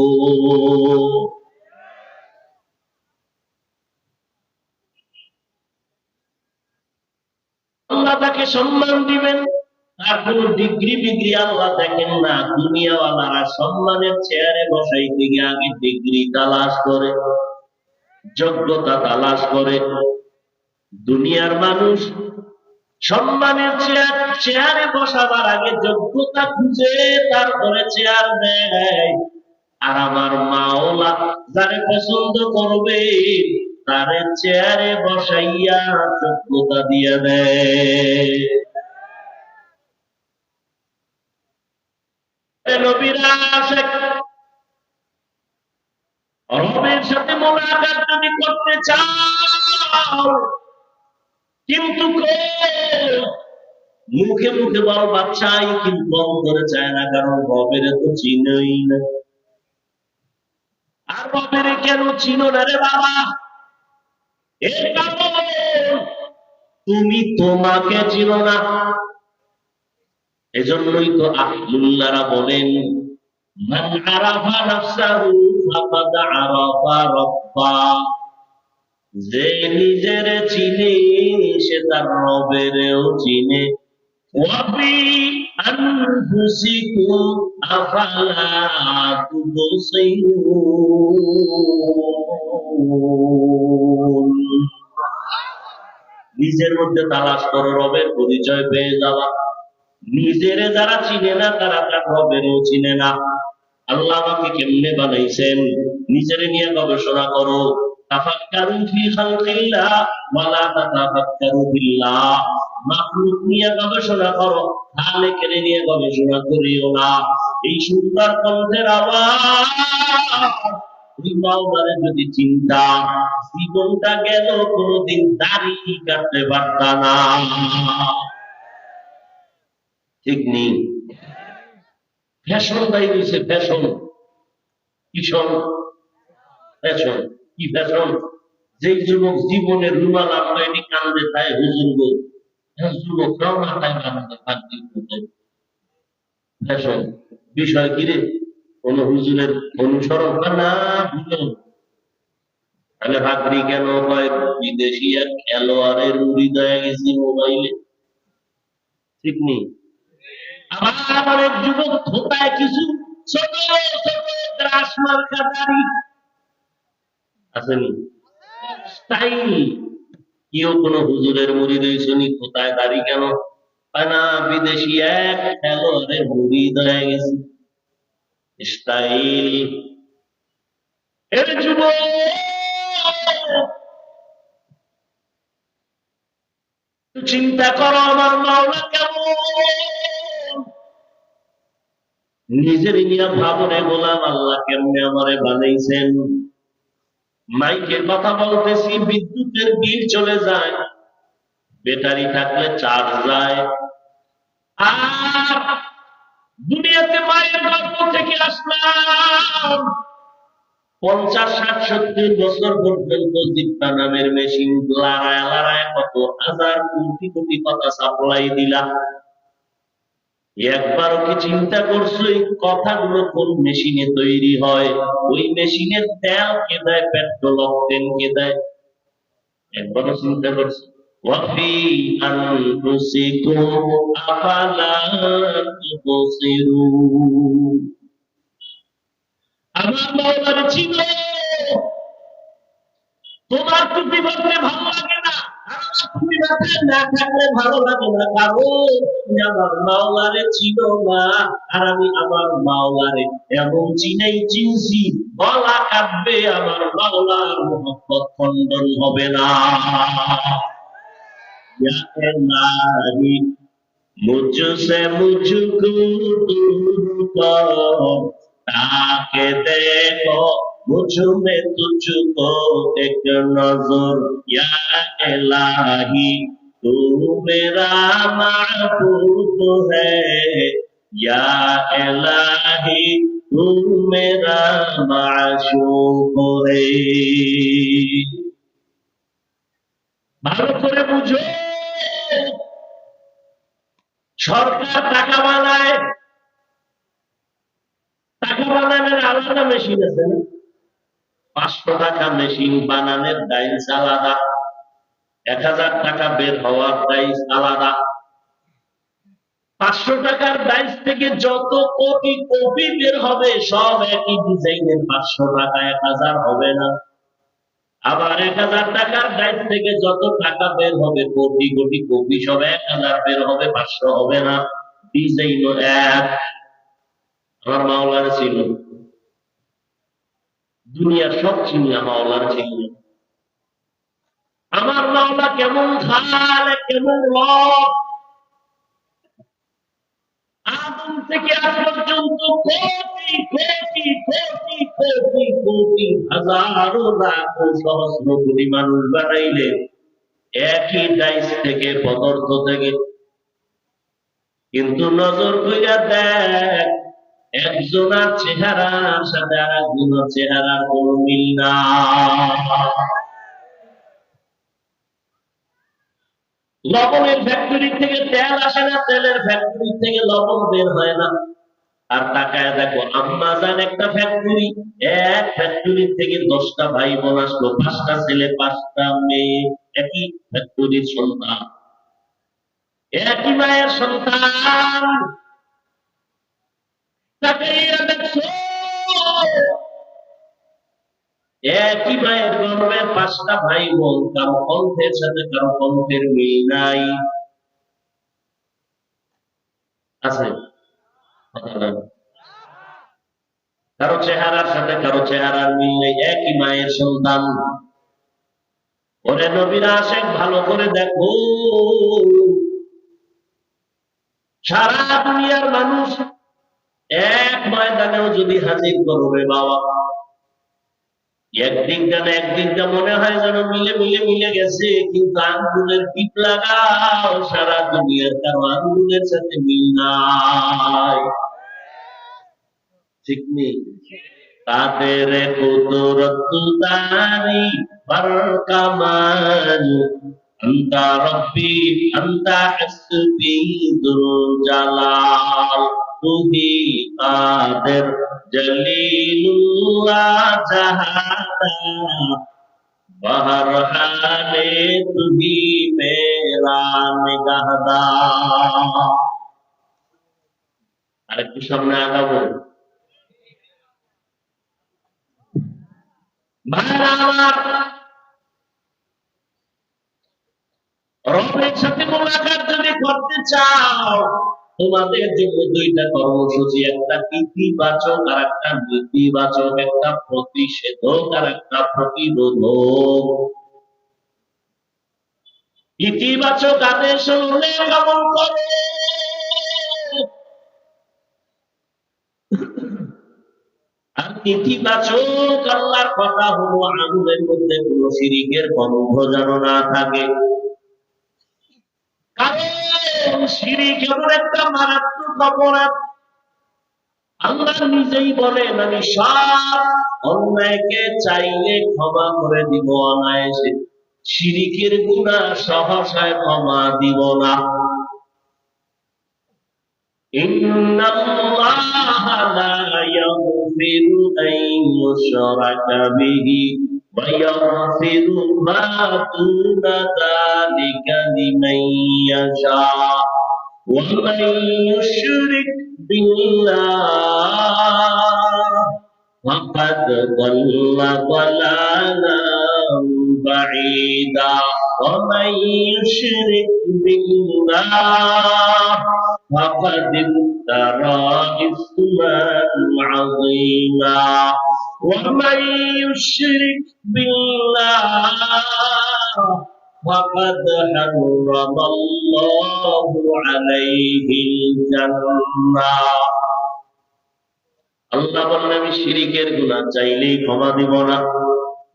আল্লাহ তাকে সম্মান দিবেন, তার কোন ডিগ্রি বিগ্রি আল্লাহ দেখেন না। দুনিয়াওয়ালারা সম্মানের চেয়ারে বসাইতে গিয়ে আগে ডিগ্রি তালাশ করে, যোগ্যতা তালাশ করে। দুনিয়ার মানুষ সম্মানের চেয়ারে বসাবার আগে যোগ্যতা খুঁজে তারপরে চেয়ার দেয়। আর আমার মাওলা যারে পছন্দ করবে তারে চেয়ারে বসাইয়া যোগ্যতা দিয়ে দেয়। নবীরা আশেক রবের সাথে মোলাকাত যদি করতে চাও, কিন্তু মুখে মুখে বড় বাচ্চাই কিন্তু অন্তরে চায় না, কারণ রবের তো চিনই না। আর রবের কেন চিনো না রে বাবা? এর কারণ তুমি তোমাকে চিনো না। এজন্যই তো আহলুল্লাহরা বলেন, মান আরাফা নাফসাহু ফাকাদ আরাফা রাব্বা। যে নিজের চিনে সে তার রবেরও চিনে। ওয়াফি আনফুসিকুম আফালা তুবসিরুন। নিজের মধ্যে তালাশ করো, রবের পরিচয় পেয়ে যাওয়া। নিজেরে যারা চিনে না তারা তার রবেরও চিনে না। আল্লাহ আমাকে কেমনে বানাইছেন নিজেরে নিয়ে গবেষণা করো। তাফাক্কারু ফি খালকিল্লাহ ওয়ালা তাতাফাক্কারু বিল্লাহ। মাখলুক নিয়ে গবেষণা করো, খালেকের নিয়ে গবেষণা করিও না। এই সুন্দর কণ্ঠের আওয়াজ ওই মাওলারে যদি চিন্তা, জীবনটা গেল কোনোদিন দাড়ি কাটতে পারতা না। ঠিক নেই? ফ্যাশন তাই দিয়েছে, ফ্যাশন। কিশোর ফ্যাশন, কি ফ্যাশন? যেই যুবক জীবনের রুমাল আপনার কান্দে তাই হুজুর গো, যুবকরাও না তাই বানাতে থাকবে। ফ্যাশন বিষয় কিরে? কোন হুজুরের অনুসরণ না হুজুর। তাহলে ভাগরি কেন হয়? বিদেশি এক খেলোয়াড়ের হৃদয়ে গেছি মোবাইলে। ঠিক নেই? আবার অনেক যুবক ধোকায় কিছু ছোট ছোট গ্রাস মার্কা দাড়ি আসেনি, স্টাইল। কেউ কোন হুজুরের মুরিদ হইছনি, কোথায় দাড়ি কেন? না, বিদেশি এক খেলোয়াড়ের মুরিদ হয়ে গেছে, স্টাইল। এর যুবক চিন্তা করো, আমার মাওলা কেমন? নিজের নিয়ে ভাবনে গোলাম, আল্লাহ কেমনে আমারে বানাইছেন। মাইকে কথা বলতেছি, বিদ্যুতের বিল চলে যায়, ব্যাটারি থাকলে চার্জ যায়। আর দুনিয়াতে মায়ের গর্ভ থেকে আসলাম, 50, 60, 70 বছর পর্যন্ত জিব্বা নামের মেশিন লড়ায় লড়ায় কত হাজার কোটি কোটি কথা সাপ্লাই দিলা। একবারও কি চিন্তা করছো এই কথাগুলো কোন মেশিনে তৈরি হয়? ওই মেশিনের তেল কে দেয়? পেট্রোল অকটেন কে দেয়? একবারও চিন্তা করছো? ওয়াফি আনফুসিকুম আফালা তুবসিরুন। আমার মাওলার ছিল, তোমার টুপি বাঁধলে ভালো লাগে না, আমার টুপি বাঁধলে না থাকলে ভালো লাগে না, কারণ তুমি আমার মাওলারে চিনো না। আর আমি আমার মাওলারে এমন চিনাই চিনছি, গলা কাঁদবে, আমার মাওলার মহব্বত খণ্ডন হবে না। ইয়া ইলাহি মুঝসে মুঝকো दूर करो, ताके देखो मुझ में तुझको एक नजर। या इलाही तू मेरा महबूब है, या इलाही तू मेरा माशूक है। ভালো করে বুঝো, সরকার টাকা বানায়, টাকা বানানোর আলাদা মেশিন আছে না? 500 টাকা মেশিন বানানোর ডাইস আলাদা, 1000 টাকা বের হওয়ার ডাইস আলাদা। 500 টাকার ডাইস থেকে যত কোটি কপি বের হবে সব একই ডিজাইনের, 500 টাকা 1000 হবে না। আবার 1000 টাকার ডাইস থেকে যত টাকা বের হবে কোটি কোটি কপি সব 1000 বের হবে, 500 হবে না। ডিজাইনও এক। আমার মাওলার ছিল, দুনিয়ার সব চিনি, মাওলার ছিল। আমার মাওলা কেমন খাল, কেমন রব। আদম থেকে আজ পর্যন্ত কোটি কোটি কোটি কোটি কোটি হাজারো লাখ সহস্র কোটি মানুষ বানাইলে একই ডাইস থেকে পদার্থ থেকে, কিন্তু নজর কইরা দেখ একজনের চেহারার সাথে আর একজনের চেহারার কোন মিল না। লবণের ফ্যাক্টরি থেকে তেল আসে না, তেলের ফ্যাক্টরি থেকে লবণ বের হয় না। আর তাকায় দেখো আম্মাজান একটা ফ্যাক্টরি, এক ফ্যাক্টরি থেকে 10টা ভাই বোন আসলো, 5টা ছেলে 5টা মেয়ে, একই ফ্যাক্টরির সন্তান, একই মায়ের সন্তান। তাকাইয়া দেখছো একই মায়ের গর্ভে 5টা ভাই বোন, কারো কণ্ঠের সাথে কারো কণ্ঠের মিল নাই। আছে কারো চেহারার সাথে কারো চেহারার মিল নেই, একই মায়ের সন্তান। ওরে নবীর আশিক ভালো করে দেখো, সারা দুনিয়ার মানুষ এক ময়দানেও যদি হাজির করবে বাবা, একদিকটা মনে হয় যেন মিলে মিলে মিলে গেছে, কিন্তু আঙ্গুলের টিপ লাগাও সারা দুনিয়ার কারো আঙ্গুলের সাথে মিল নাই। ঠিক নেই? তাদের কুদরত তারি পর কামাল, আন্তা রব্বি আন্তা হাসবি দুল জালাল, তুহি কাদের জলিলুল্লাহ জাহানা, বাহর হালে তুহি মেরা নিগাহদার। আরেকটু সামনে আগাবো। ভাইরা আমার, রবের সাথে মোলাকাত যদি করতে চাও, তোমাদের জন্য 2টা কর্মসূচি, একটা ইতিবাচক আর একটা নেতিবাচক, একটা প্রতিষেধক আর একটা প্রতিরোধক। ইতিবাচক আদেশ হলে কেমন করে, আর নেতিবাচক আল্লাহর কথা হলো আগুনের মধ্যে কোন শিরিকের গন্ধ যেন না থাকে। কারণ শিরিক এমন একটা মারাত্মক অপরাধ, আল্লাহ নিজেই বলেন আমি সব অন্যায়কে চাইলে ক্ষমা করে দিব অনায়াসে, শিরিকের গুনাহ সহসায় ক্ষমা দিব না। ইন্নাল্লাহা লা ইয়াগফিরু আন ইউশরাকা বিহি ওয়া ইয়াগফিরু মা দুনা যালিকা লিমান ইয়াশা, ওয়া মান ইউশরিক বিল্লাহ ফাকাদ দাল্লা দালালান বাঈদা, ওয়া মান ইউশরিক বিল্লাহ فقد افترى إثما عظيما، ومن يشرك بالله فقد حرم الله عليه الجنة। আল্লাহ বলেন আমি শিরিকের গুনাহ চাইলেই ক্ষমা দিব না,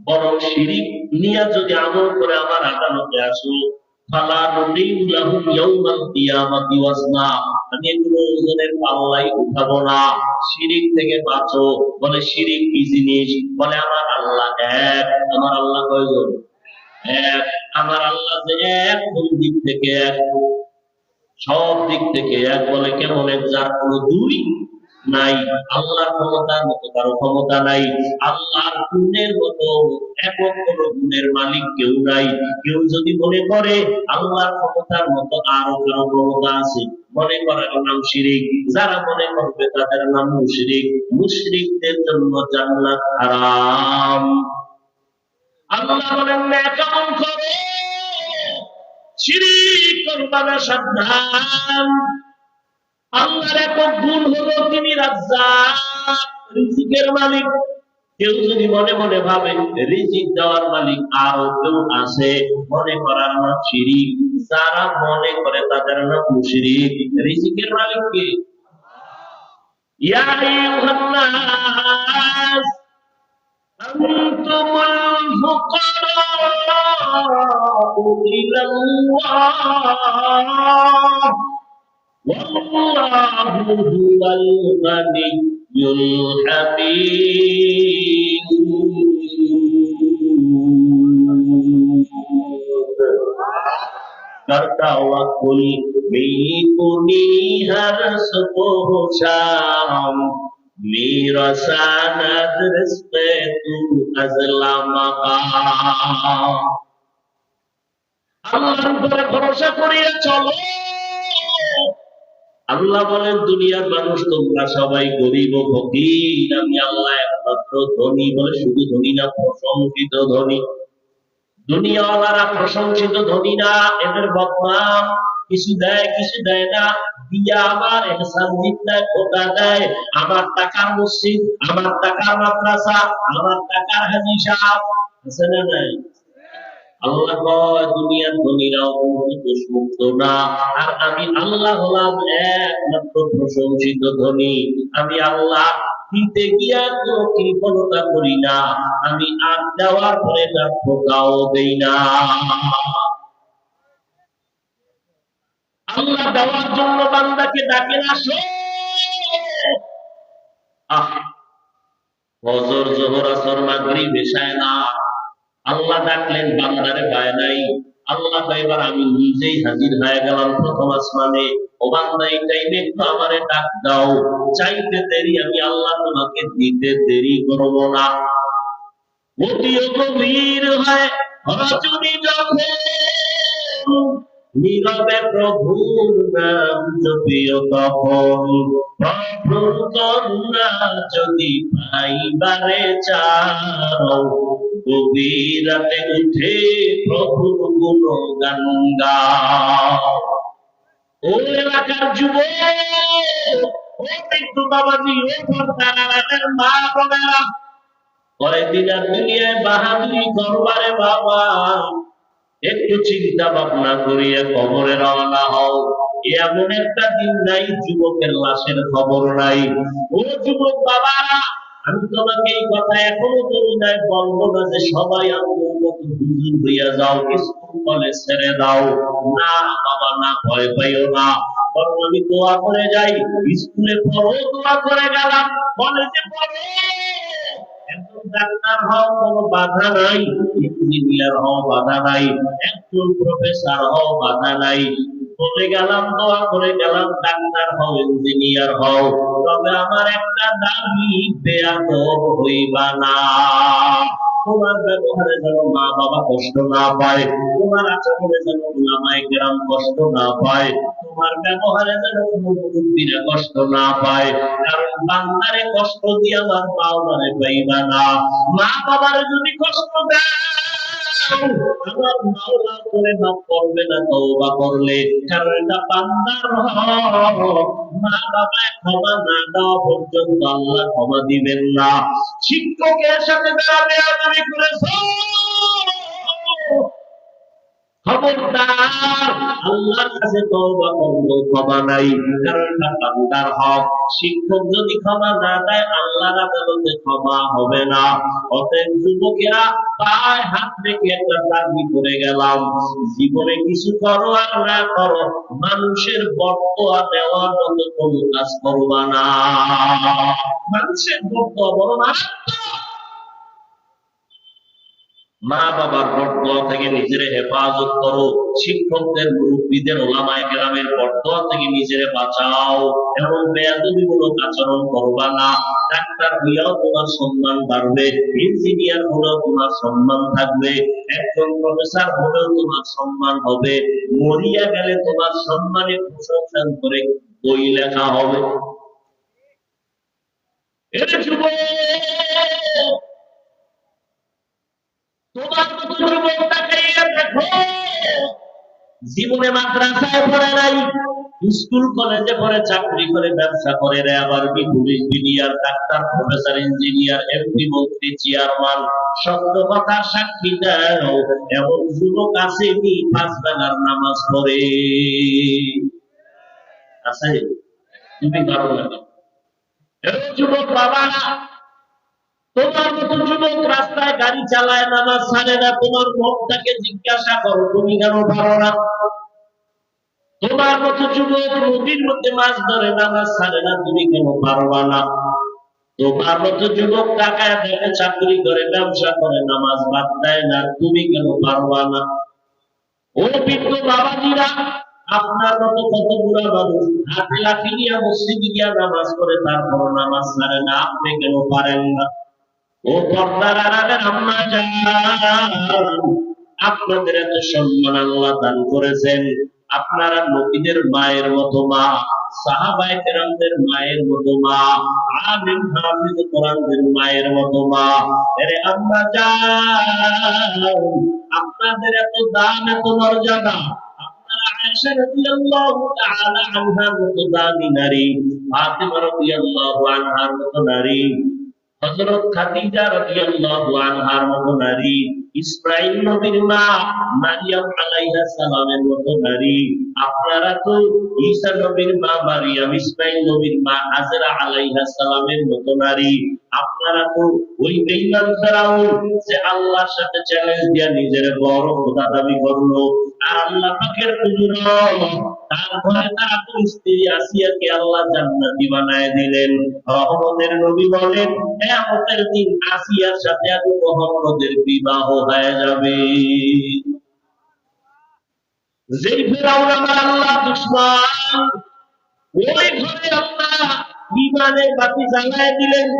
বরং শিরিক নিয়ে যদি আমল করে আমার আদালতে আসো, ফালা নুকিমু লাহুম ইয়াউমাল কিয়ামাতি ওয়াজনা, আমি কোনো ওজনের পাল্লাই উঠাবো না। শিরিক থেকে বাঁচো, বলে শিরিক কি জিনিস, বলে আমার আল্লাহ এক। আমার আল্লাহ কয়জন? এক। আমার আল্লাহ যে এক, কোন দিক থেকে এক? সব দিক থেকে এক। বলে কেমন এক? যার কোনো দুই নাই। আল্লাহর ক্ষমতার মতো কারো ক্ষমতা নাই, আল্লাহর গুণের মতো একক কোন গুণের মালিক কেউ নাই। কেউ যদি মনে করে আল্লাহর ক্ষমতার মতো আরো কারো ক্ষমতা আছে, মনে করার নাম শিরিক। যারা মনে করবে তাদের নাম মুশরিক। মুশরিকদের জন্য জান্নাত হারাম। আল্লাহ বলেন না কেমন করে শিরিক করবা না, সাবধান। আল্লাহর একক গুণ হলো তিনি রাজ্জাক, রিজিকের মালিক। কেউ যদি মনে মনে ভাবে রিজিক দেওয়ার মালিক আরো কেউ আছে, মনে করার নাম শিরিক। যারা মনে করে তাদের নাম মুশরিক। রিজিকের মালিক কে? ইয়া আইয়ুহান নাস আনতুমুল ফুকারাউ ইলাল্লাহ ওয়াল্লাহু হুয়াল গানিয়্যুল হামিদ। करता हुआ कुल मीकुनी हर सुबह शाम मेरा सनद रिज़्क़े तू अज़ला मकाम। আল্লাহর উপরে ভরসা করিয়া চলো। আল্লাহ বলেন দুনিয়ার মানুষ তোমরা সবাই গরিব ও ফকির, আমি আল্লাহ একমাত্র ধনী। বলে শুধু ধনী না, প্রশংসিত ধনী। দুনিয়াওয়ালারা প্রশংসিত ধনী না, এদের বদনাম। কিছু দেয় কিছু দেয় না, দিয়া আবার এহসান জিতনায় খোটা দেয়। আমার টাকার মসজিদ, আমার টাকার মাদ্রাসা, আমার টাকার হাজি সাহেব, আছে না নাই? আল্লাহ কয় দুনিয়ার ধনীরাও দোষমুক্ত না, আর আমি আল্লাহ হলাম একমাত্র প্রশংসিত ধনী। আমি আল্লাহ দিতে গিয়া কোনো কৃপণতা করি না, আমি আর দেওয়ার পরে না ঠোকাও দেই না। আল্লাহ দেওয়ার জন্য বান্দাকে ডাকেন, আসো। ফজর যোহর আসর মাগরিব এশায় না, আল্লাহ ডাকলেন বান্দারে পায় নাই। আল্লাহ এবার আমি নিজেই হাজির হয়ে গেলাম প্রথম আসমানে। ও বান্দা এই টাইমে একটু আমারে ডাক দাও, চাইতে দেরি আমি আল্লাহ তোমাকে দিতে দেরি করব না। অতিও গভীর হয় রজনী যখন নীরবে প্রভুর নাম জপিও তখন, প্রভুর করুণা যদি পাইবারে চাও গভীর রাতে উঠে প্রভুর গুণগান গাও। ও এলাকার যুবক, ও একটু বাবাজি, ও পর্দার মা বোনেরা, কয়েকদিন আর দুনিয়ায় বাহাদুরি করবারে বাবা, একটু চিন্তা ভাবনা করিয়া কবরে রওনা হও। এমন একটা দিন নাই যুবকের লাশের খবর নাই। ও যুবক বাবারা, আমি তোমাকে এই কথা এখনো বলি নাই, বলবো না যে সবাই আমাদের মতো হুজুর হইয়া যাও, স্কুল কলেজ ছেড়ে দাও। না বাবা না, ভয় পাইও না। বরং আমি দোয়া করে যাই, স্কুলে পড়ো দোয়া করে গেলাম, কলেজে পড়ো, একজন ডাক্তার হও কোনো বাধা নাই, ইঞ্জিনিয়ার হও বাধা নাই, একজন প্রফেসর হও বাধা নাই। বলে গেলাম, দোয়া করে গেলাম, ডাক্তার হও ইঞ্জিনিয়ার হও, তবে আমার একটা দাবি, বেয়াদব হইবা না। তোমার ব্যবহারে যেন মা বাবা কষ্ট না পায়, তোমার আচরণে যেন উলামায়ে কেরাম কষ্ট না পায়, তোমার ব্যবহারে যেন কোনো মুরব্বিরা কষ্ট না পায়। কারণ বান্দারে কষ্ট দিয়ে আমার পাওনারে পাইবা না। মা বাবার যদি কষ্ট দেয় আমার মাওলা করে মাফ করবে না তওবা করলে, কারণ এটা বান্দার হক। মা বাবায় ক্ষমা না দেওয়া পর্যন্ত আল্লাহ ক্ষমা দিবেন না। শিক্ষকের সাথে যারা বেয়াদবি করেছে খবরদার, আল্লাহর কাছে তওবা করলেও ক্ষমা নাই, কারণ এটা বান্দার হক। শিক্ষক যদি ক্ষমা না দেয় আল্লাহর আদালতে ক্ষমা হবে না। অতএব যুবকেরা, পায়ে হাত রেখে একটা দাবি করে গেলাম, জীবনে কিছু করো আর না করো, মানুষের বর্তয়া দেওয়ার মতো কোনো কাজ করবা না। মানুষের বর্তয়া বড় মারাত্মক। মা বাবার বরদোয়া থেকে নিজেরে হেফাজত করো, শিক্ষকদের মুরব্বীদের ওলামায়ে কেরামের বরদোয়া থেকে নিজেরে বাঁচাও। এমন বেয়াদবিমূলক আচরণ করবা না। ডাক্তার হইয়াও তোমার সম্মান বাড়বে, ইঞ্জিনিয়ার হলেও তোমার সম্মান থাকবে, একজন প্রফেসর হলেও তোমার সম্মান হবে, মরিয়া গেলে তোমার সম্মানে প্রশংসা করে বই লেখা হবে। এটা যুবক, তোমার মতো যুবক তাকাইয়া দেখো, জীবনে মাদ্রাসায় পড়ে নাই, স্কুল কলেজে পড়ে, চাকরি করে, ব্যবসা করে, রে আবার police, BDR, doctor, professor, engineer, MP, মন্ত্রী, চেয়ারম্যান, সত্য কথার সাক্ষী দাও। এমন যুবক আছে কি 5 বেলার নামাজ পড়ে? আছে? তুমি পারো না? যুবক বাবারা, তোমার মতো যুবক রাস্তায় গাড়ি চালায়, নামাজ ছাড়ে না, তোমার মনটাকে জিজ্ঞাসা করো তুমি কেন পারো না? তোমার মতো যুবক নদীর মধ্যে মাছ ধরে, নামাজ ছাড়ে না, তুমি কেন পারবা না? তোমার মতো যুবক টাকায় দেখে চাকরি করে, ব্যবসা করে, নামাজ বাদ দেয় না, তুমি কেন পারবা না? ও বৃদ্ধ বাবাজিরা, আপনার মতো কত বুড়া মানুষ হাতে লাঠি নিয়ে মসজিদে গিয়া নামাজ করে, তারপর নামাজ ছাড়ে না, আপনি কেন পারেন না? ও পর্দার আড়ালের আম্মা জান, আপনাদের এত সম্মান আল্লাহ দান করেছেন, আপনারা নবীদের মায়ের মতো মা, সাহাবায়ে কেরামদের মায়ের মতো মা, আলিম হাফিজ কোরআনদের মায়ের মতো মা। আরে আম্মা জান, আপনাদের এত দাম, এত মর্যাদা, আপনারা আয়েশা রাদিয়াল্লাহু তাআলা আনহার মতো দামি নারী, ফাতিমা রাদিয়াল্লাহু আনহার মতো নারী, হযরত খাদিজা রাদিয়াল্লাহু আনহার মতো নারী, ইসমাঈল নবীর মা মারিয়াম আলাইহিস সালামের মতো নারী, আপনারা তো ঈসা নবীর মা মারিয়াম, ইসমাঈল নবীর মা হাজরা আলাইহিস সালামের মতো নারী, আপনারা তো ওই বেঈমান ফেরাউন যে আল্লাহর সাথে চ্যালেঞ্জ দিয়া নিজের বড় খোদা দাবি করলো, আর আল্লাহ পাকের কুদরত, তারপরে তার আপন স্ত্রী আসিয়াকে আল্লাহ জান্নাতি বানায় দিলেন। রহমতের নবী বলেন, কিয়ামতের দিন আসিয়ার সাথে আবু মুহাম্মদের বিবাহ হয়ে যাবে। যেই ফেরাউন আমার আল্লাহ দুশমন, ওই ঘরে আল্লাহ ঈমানের বাতি জ্বালায় দিলেন।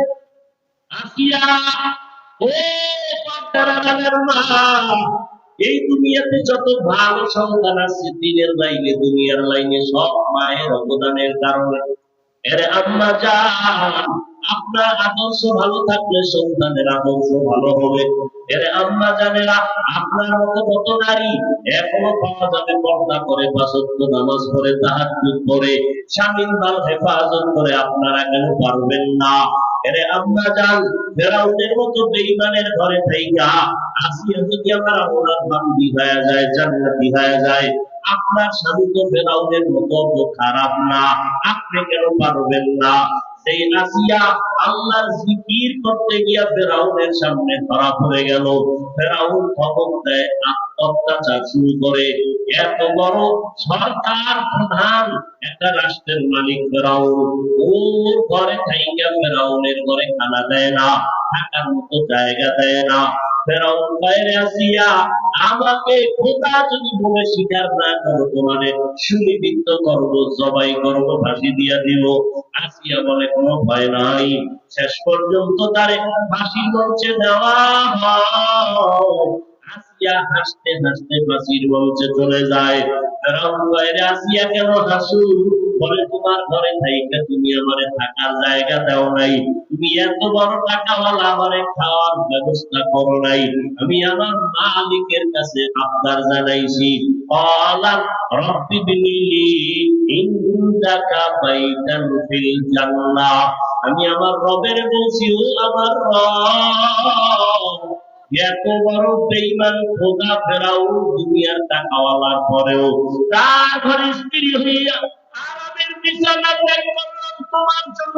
আসিয়া, ও পর্দার মা, এই দুনিয়াতে যত ভালো সন্তান আছে দিনের লাইনে দুনিয়ার লাইনে সব মায়ের অবদানের কারণে। এর আম্মা জান, আপনার আদর্শ ভালো থাকলে সন্তানের আদর্শ ভালো হবে। এর আম্মা জানেরা, আপনার মতো কত নারী এখনো পাওয়া যাবে পর্দা করে, পাঁচ ওয়াক্ত নামাজ পড়ে, তাহাজ্জুদ পড়ে, স্বামীর মাল হেফাজত করে, আপনারা কেন পারবেন না? এরে আম্মা জান, ফেরাউনের মতো বেঈমানের ঘরে থাইকা আসিয়া যদি আমার ওনার বান্দি হয়ে যায়, জান্নাতি হয়ে যায়, আপনার স্বামী তো ফেরাউনের মতো খারাপ না, আপনি কেন পারবেন না? সেই আসিয়া আল্লাহর জিকির করতে গিয়া ফেরাউনের সামনে ধরা পড়ে গেল। ফেরাউন খবর দেয়, অত্যাচার শুরু করে। এত বড় সরকার প্রধান একটা রাষ্ট্রের মালিক ফেরাউন, ওর ঘরে থাইকা ফেরাউনের ঘরে খানা দেয় না, থাকার মতো জায়গা দেয় না। ফেরাউন বাইরে আসিয়া, আমাকে খোদা যদি বলে স্বীকার না করো, তোমাদের সুনিবৃত্ত করবো, জবাই করবো, ফাঁসি দিয়া দিব। আসিয়া বলে কোনো ভয় নাই। শেষ পর্যন্ত তারে ফাঁসির মঞ্চে দেওয়া হয়। আসিয়া হাসতে হাসতে ফাঁসির মঞ্চে চলে যায়। ফেরাউন বাইরে আসিয়া, কেন হাসু? বলে তোমার ঘরে থাইকা তুমি আমারে থাকার জায়গা দাও নাই, তুমি এত বড় টাকাওয়ালা, আমারে খাওয়ার ব্যবস্থা করো নাই, আমি আমার মালিকের কাছে আবদার জানাইছি। ক্বালা রব্বি বিনিলি ইনদাকা বাইতান ফিল জান্নাহ, আমি আমার রবের বলছি, ও আমার রব, এত বড় বেঈমান খোদা ফেরাউন দুনিয়ার টাকাওয়ালার পরেও তার ঘরে স্ত্রী হইয়া আরামের বিছানা ত্যাগ করলাম তোমার জন্য,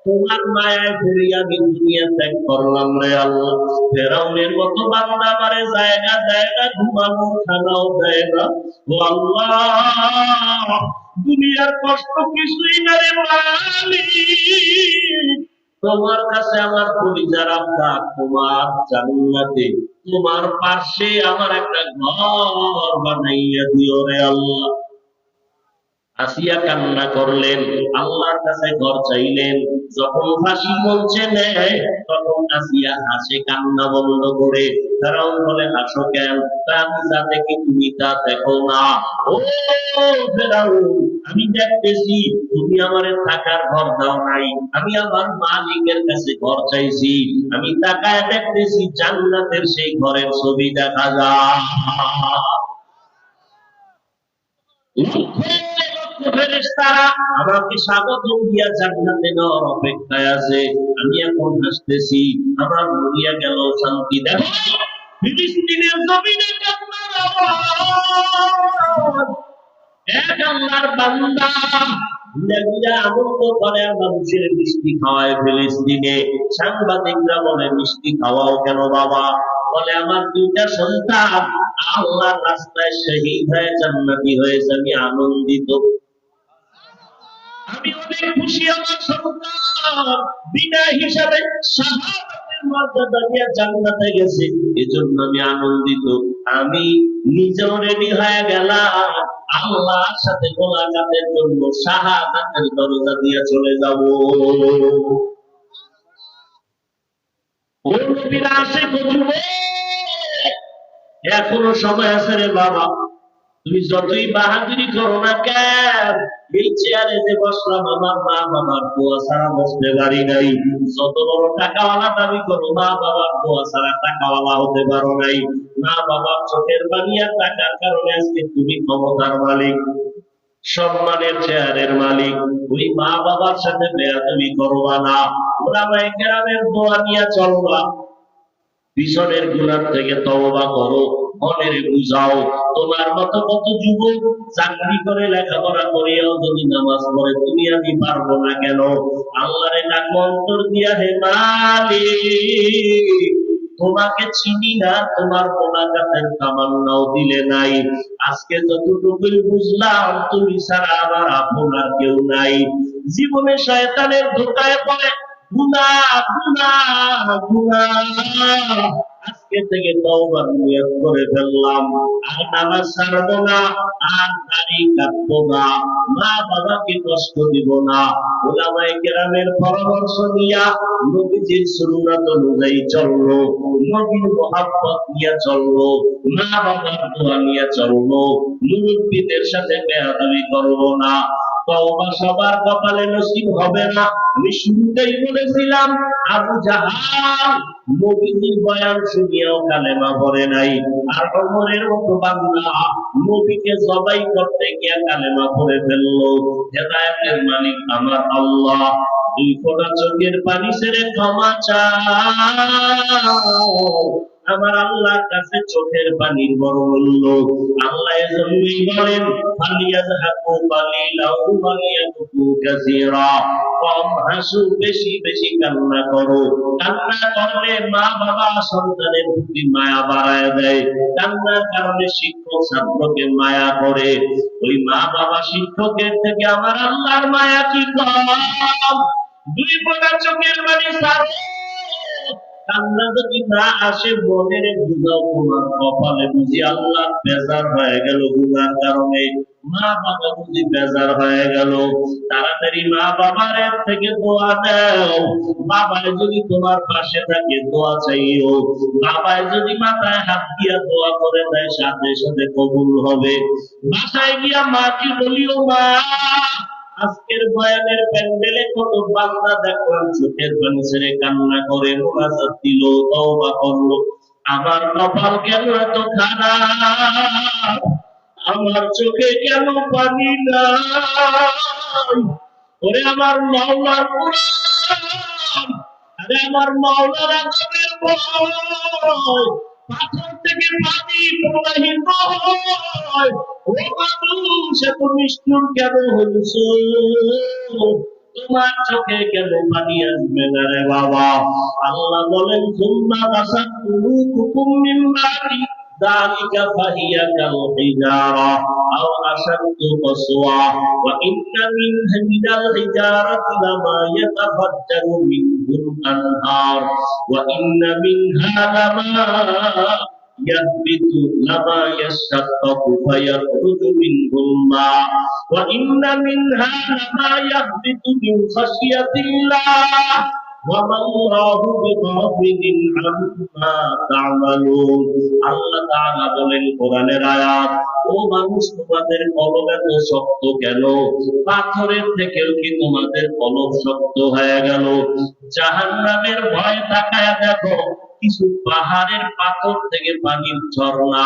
তোমার মায়ায় পড়ে আমি দুনিয়া ত্যাগ করলাম রে আল্লাহ। ফেরাউনের মতো বান্দা আমারে জায়গা দেয় না, ঘুমানো খানাও দেয় না। ও আল্লাহ, দুনিয়ার কষ্ট কিছুই না রে মালিক, তোমার কাছে আমার কলিজার আব্দা, তোমার জান্নাতে তোমার পাশে আমার একটা ঘর বানাইয়া দিও রে আল্লাহ। আসিয়া কান্না করলেন, আল্লাহর কাছে ঘর চাইলেন। যখন ফাঁসি মঞ্চে নেয়, তখন আসিয়া হাসে কান্না বন্ধ করে। ফেরাউন বলে, হাসো কেন? আমি যা দেখি তুমি তা দেখো না। ও ফেরাউন, আমি দেখতেছি তুমি আমারে থাকার ঘর দাও নাই, আমি আমার মালিকের কাছে ঘর চাইছি, আমি তাকায় দেখতেছি জান্নাতের সেই ঘরের ছবি দেখা যায়। ফেরেশতারা আমাকে স্বাগতম দিয়া জান্নাতে নেওয়ার অপেক্ষায় আছে, আমি এখন হাসতেছি, আমার মরিয়া গেল শান্তি। দেখো ফিলিস্তিনের জমিনে কান্নার আওয়াজ, এক আল্লাহর বান্দা ঘুরে ঘুরে আনন্দ করে আর মানুষের মিষ্টি খাওয়ায় ফিলিস্তিনে। সাংবাদিকরা বলে মিষ্টি খাওয়াও কেন বাবা? বলে আমার দুইটা সন্তান আল্লাহর রাস্তায় শহীদ হয়ে জান্নাতি হয়েছে, আমি আনন্দিত, আমি অনেক খুশি। আমার সন্তান বিদায় হিসাবে শাহাদাতের মর্যাদা নিয়ে জান্নাতে গেছে, এজন্য আমি আনন্দিত। আমি নিজেও রেডি হয়ে গেলাম আল্লাহর সাথে মোলাকাতের জন্য, শাহাদাতের দরজা দিয়ে চলে যাব। ও নবীর আশিক ও যুবক, এখনো সময় আছে রে বাবা। তুমি যতই বাহাদুরি করো না কেন, এই চেয়ারে যে বসলাম আমার মা বাবার দোয়া ছাড়া বসতে পারি নাই। যত বড় টাকাওয়ালা দাবি করো, মা বাবার দোয়া ছাড়া টাকাওয়ালা হতে পারো নাই। মা বাবার চোখের পানি আর টাকার কারণে আজকে তুমি ক্ষমতার মালিক, সম্মানের চেয়ারের মালিক। ওই মা বাবার সাথে বেয়াদবি করবা না, ওলামায়ে কেরামের দোয়া নিয়ে চলবা। পিছনের গুনার থেকে তওবা করো, মনের বুঝাও। তোমার মতো কত যুবক চাকরি করে লেখাপড়া করিয়াও যদি নামাজ পড়ে, তুমি আমি পারবো না কেন? আল্লাহরে ডাকো অন্তর দিয়া, হে মালিক তোমাকে চিনি না, তোমার মোনাজাতের তামান্নাও দিলে নাই। আজকে যতটুকুই বুঝলাম তুমি ছাড়া আমার আপন আর কেউ নাই। জীবনে শয়তানের ধোকায় পড়ে গুনাহ গুনাহ গুনাহ, আজকে থেকে তওবার নিয়ত করে ফেললাম, আর নামাজ ছাড়বো না, আর দাড়ি কাটবো না, মা বাবাকে কষ্ট দিব না। উলামায়ে কেরামের পরামর্শ নিয়া নবীজির সুন্নাত অনুযায়ী চললো, নবীর মহব্বত নিয়ে চললো, মা বাবার দোয়া নিয়ে চললো, মুরব্বীদের সাথে বেয়াদবি করবো না। তওবা সবার কপালে নসিব হবে না। আমি শুরুতেই বলেছিলাম আবু জাহাল নবীজির বয়ান শুনিয়াও কালেমা পড়ে নাই, আর ওমরের মতো বান্দা নবীকে জবাই করতে গিয়া কালেমা পড়ে ফেললো। হেদায়েতের মালিক আমার আল্লাহ, দুই ফোঁটা চোখের পানি ছেড়ে ক্ষমা চাও। আমার আল্লাহর কাছে চোখের পানির বড় মূল্য। আল্লাহ এজন্যই বলেন ফালিয়াযহাকু কালিলাও ওয়ালিয়াবকু কাসীরা, কম হাসু, বেশি বেশি কান্না করো। কান্না করলে মা বাবা সন্তানের প্রতি মায়া বাড়ায় দেয়, কান্নার কারণে শিক্ষক ছাত্রকে মায়া করে। ওই মা বাবা শিক্ষকের থেকে আমার আল্লাহর মায়া কি কম? দুই ফোঁটা চোখের পানি ছাড়ো। কান্না যদি না আসে মনের বুঝাও, তোমার কপালে বুঝি আল্লাহ বেজার হয়ে গেল গুনার কারণে, মা বাবা বুঝি বেজার হয়ে গেল। তাড়াতাড়ি মা বাবার থেকে দোয়া দাও। বাবায় যদি তোমার পাশে থাকে দোয়া চাইও, বাবায় যদি মাথায় হাত দিয়া দোয়া করে দেয় সাথে সাথে কবুল হবে। বাসায় গিয়া মাকে বলিও, মা আজকের বয়ানের প্যান্ডেলে কত বান্দা দেখলাম চোখের পানি ছেড়ে কান্না করে মোনাজাত দিল, তওবা করলো, আমার কপাল কেন এত খারাপ, আমার চোখে কেন পানি নাই? ওরে আমার মাওলার কুরআন, আরে আমার মাওলার আযাবের ভয়, পাথর থেকে পানি প্রবাহিত হয়। ও মানুষ এত নিষ্ঠুর কেন হইছ? তোমার চোখে কেন পানি আসবে না রে বাবা? আল্লাহ বলেন সুম্মা কাসাত কুলুবুকুম মিন বাদি যালিকা ফাহিয়া কাল হিজারা আও আশাদ্দু কসওয়া ওয়া ইন্না মিনাল হিজারাতি লামা ইয়াতাফাজ্জারু মিনহুল আনহার ওয়া ইন্না মিনহা লামা يهبط لما يشقق فيخرج منه الماء وإن منها لما يهبط من خشية الله وما الله بغافل عما تعملون। আল্লাহ তাআলা বলেন কোরআনের আয়াত, ও মানুষ তোমাদের কলব এত শক্ত কেন? পাথরের থেকেও কি তোমাদের কলব শক্ত হয়ে গেল? জাহান্নামের ভয় তাকায়া দেখো, কিছু পাহাড়ের পাথর থেকে পানির ঝর্ণা,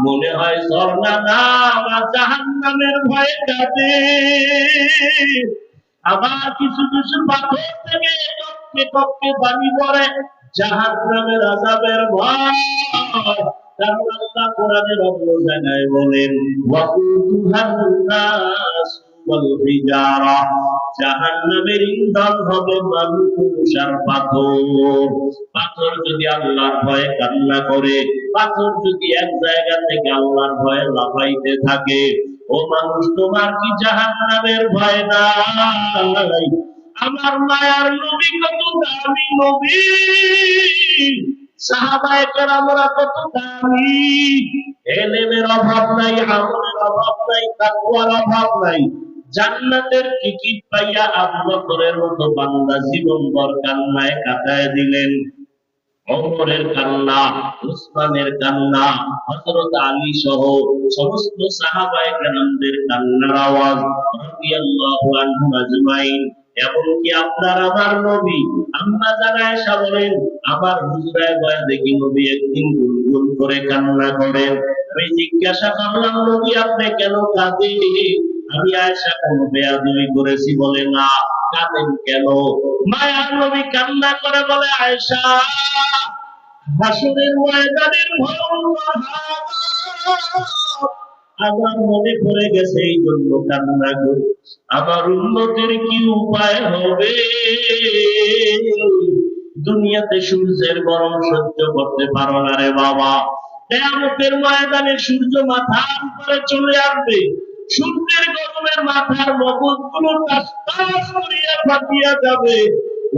মনে হয় ঝর্ণা না, আমার জাহান্নামের ভয়ে কাঁদে। আবার কিছু কিছু পাথর থেকে টপকে টপকে পানি পড়ে, জাহান্নামের আযাবের ভয়। কারণ আল্লাহ কোরআনের অন্য জায়গায় বলেন ওয়াকুতুহান নাস ওয়াল হিজারা, জাহান্নামের ইন্ধন হবে মানুষ আর পাথর। পাথর যদি আল্লাহর ভয়ে কান্না করে, পাথর যদি এক জায়গা থেকে আল্লাহর ভয়ে লাফাইতে থাকে, ও মানুষ তোমার কি জাহান্নামের ভয় নাই? আমার মায়ার নবী কত দামি নবী, সাহাবায়ে কেরামরা কত দামি, ইলমের অভাব নাই, আমলের অভাব নাই, তাকওয়ার অভাব নাই। জান্নাতের টিকিট পাইয়া আবু বকরের মতো বান্দা জীবনভর কান্নায় কাটায় দিলেন। ওমরের কান্না, উসমানের কান্না, হযরত আলী সহ সমস্ত সাহাবায়ে কেরামদের কান্নার আওয়াজ রাদিয়াল্লাহু আনহুম আজমাইন। এমনকি আপনার আমার নবী আম্মা জান আয়েশা বলেন, আমার হুজরায় বয় দেখি নবী একদিন গুনগুন করে কান্না করেন। আমি জিজ্ঞাসা করলাম, নবী আপনি কেন কাঁদেন? আমি আয়েশা কোন বেয়াদবি করেছি? বলে না। কাঁদেন কেন? মায়ার নবী কান্না করে বলে, আয়েশা হাসরের ময়দানের ভয়ঙ্কর হাওয়া আমার মনে পড়ে গেছে, এই জন্য কান্না করি। আমার উম্মতের কি উপায় হবে? দুনিয়াতে সূর্যের গরম সহ্য করতে পারো না রে বাবা, কিয়ামতের ময়দানে সূর্য মাথার উপরে চলে আসবে, সূর্যের গরমে মাথার মগজগুলো টাস টাস করিয়া ফাটিয়া যাবে।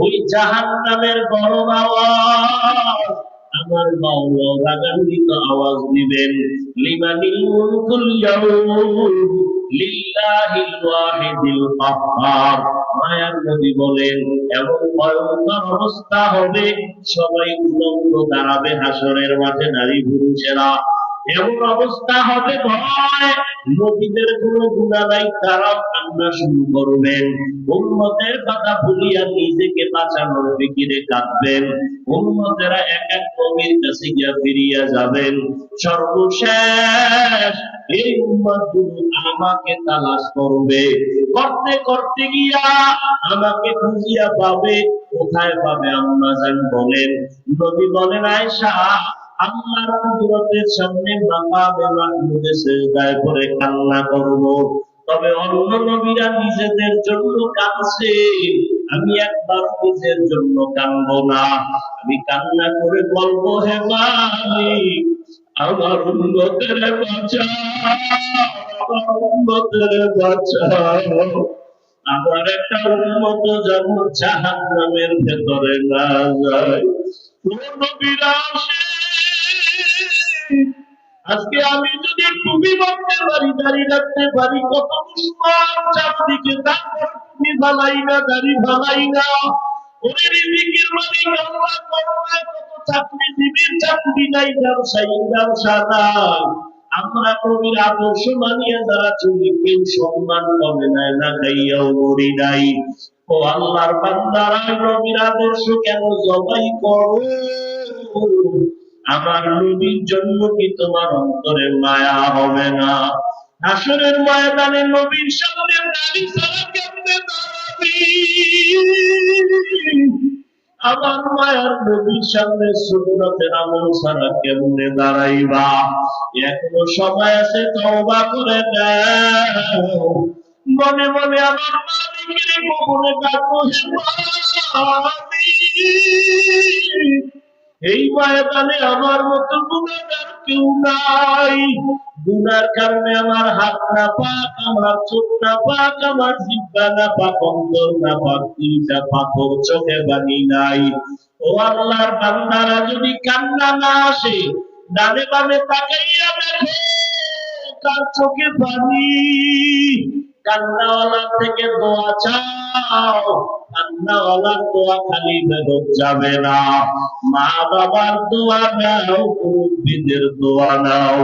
ওই জাহান্নামের গরম আওয়াজ আমার মাওলা রাগান্বিত আওয়াজ দিবেন, লিমানিল মুলকুল ইয়াউম লিল্লাহিল ওয়াহিদিল কাহ্হার। মায়ার নবী বলেন, এমন ভয়ঙ্কর অবস্থা হবে, সবাই উলঙ্গ দাঁড়াবে হাসরের মাঠে, নারী পুরুষেরা। এমন অবস্থা হবে, ভয় নবীদের কোনো গুনাহ নাই, তারা কান্না শুরু করবেন। উম্মতের কথা ভুলিয়া নিজেকে বাঁচানোর ফিকিরে কাঁদবেন। উম্মতেরা এক এক নবীর কাছে গিয়া ফিরিয়া যাবেন। সর্বশেষ এই উম্মতগুলো আমাকে তালাশ করবে, করতে করতে গিয়া আমাকে খুঁজিয়া পাবে। কোথায় পাবে? আম্মা জান বলেন, নবী বলেন, আয়েশা আল্লাহর কুদরতের সামনে মাকামে মাহমুদে সিজদায় করে কান্না করব। তবে অন্য নবীরা নিজেদের জন্য কাঁদছে, আমি একবার নিজের জন্য কাঁদবো না। আমি কান্না করে বলবো, হে মালিক আমার উম্মতের বাঁচাও, আমার উম্মতের বাঁচাও। আমার একটা উম্মত যেন জাহান্নামের ভেতরে না যায়। কোন নবীরা আসে, আজকে আমি যদি টুপি বাঁধতে পারি, দাড়ি রাখতে পারি, কত দুশ্মন চারদিকে, তারপর টুপি ভালাই না, দাড়ি ভালাই না। ওরে রিজিকের মালিক আল্লাহ, করোনায় কত চাকরিজীবীর চাকরি নাই, ব্যবসায়ীর ব্যবসা নাই। আমরা নবীর আদর্শ মানিয়ে যারা চলি, কেউ সম্মান পাবে না, না খাইয়াও মরি নাই। ও আল্লাহর বান্দারা, নবীর আদর্শ কেন জবাই করো? আমার নবীর জন্য কি তোমার অন্তরে মায়া হবে না? হাসরের ময়দানে নবীর সামনে দাড়ি ছাড়া কেমনে দাঁড়াবি? আমার মায়ার নবীর সামনে সুন্নতের আমল ছাড়া কেমনে দাঁড়াইবা? এখনো সময় আছে, তওবা করে দাও। মনে মনে আমার মালিকের গোপনে ডাকো, হে মালিক এই ময়দানে আমার মতো গুনাহগার কেউ নাই। গুনার কারণে আমার হাত না পাক, আমার চোখ না পাক, আমার জিহ্বা না পাক, অন্তর না পাক, তিনটা পাথর চোখে বানি নাই। ও আল্লাহর বান্দারা, যদি কান্না না আসে, ডানে বামে তাকাইয়া দেখো কার চোখে পানি। কান্নাওয়ালার থেকে দোয়া চাও, কান্নাওয়ালার দোয়া খালি বেরোত যাবে না। মা বাবার দোয়া নাও, মুরব্বিদের দোয়া নাও,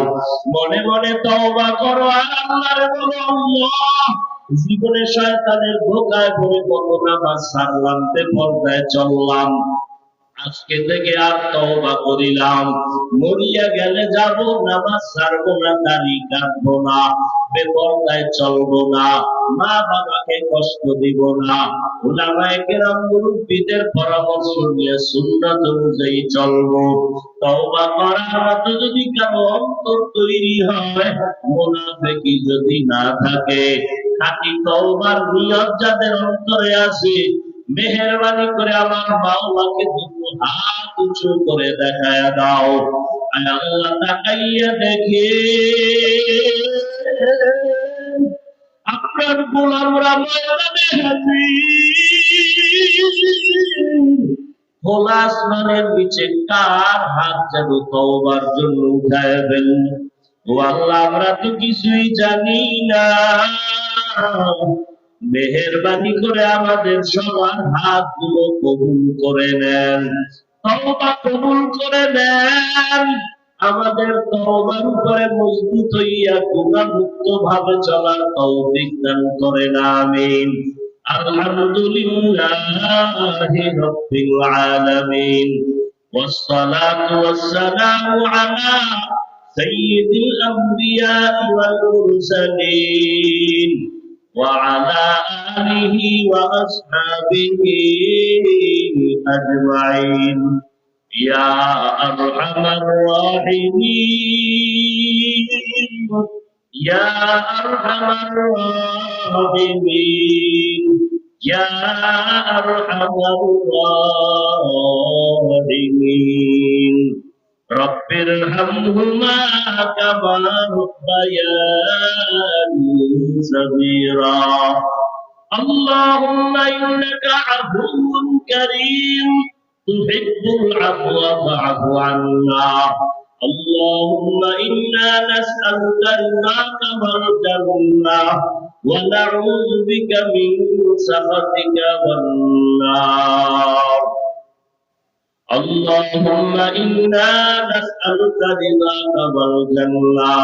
মনে মনে তওবা করো আর আল্লাহরে বলো, আল্লাহ জীবনে শয়তানের ধোঁকায় পড়ে কত নামাজ ছাড়লাম, বেপরদায় চললাম, আজকে থেকে আর তওবা করিলাম। মরিয়া গেলে যাব, নামাজ ছাড়বো না, দাড়ি কাটবো না, বেপরদায় চলবো না, মা বাবাকে কষ্ট দিব না, উলামায়ে কেরাম মুরব্বিদের পরামর্শ নিয়ে সুন্নাত অনুযায়ী চলবো। তওবা করার মতো যদি কারো অন্তর তৈরি হয়, মুনাফিকি যদি না থাকে, খাঁটি তওবার নিয়ত যাদের অন্তরে আছে, মেহেরবানি করে আমার মাওলাকে দুটো হাত উঁচু করে দেখায় দাও। আয় আল্লাহ, তাকাইয়া দেখে আপনার গোলামরা ময়দানে হাজির। খোলা আসমানের নিচে কার হাত যেন তওবার জন্য উঠায় দেন। ও আল্লাহ, আমরা তো কিছুই জানি না, মেহেরবানি করে আমাদের সবার হাতগুলো কবুল করে নেন, তওবা কবুল করে নেন। আমাদের তওবার উপরে মজবুত হইয়া গুনাহমুক্ত ভাবে চলার তৌফিক দান করেন, আমিন। আলহামদুলিল্লাহি রাব্বিল আলামিন, والصلاة والسلام على سيد الأنبياء والمرسلين وعلى آله وأصحابه أجمعين يا أرحم الراحمين يا أرحم الراحمين يا أرحم الراحمين رب ارحمهما كما ربياني صغيرا اللهم إنك عفو كريم تحب العفو فاعف عنا اللهم إنا نسألك رضاك والجنة ونعوذ بك من سخطك والنار اللهم إنا نسألك رضاك والجنة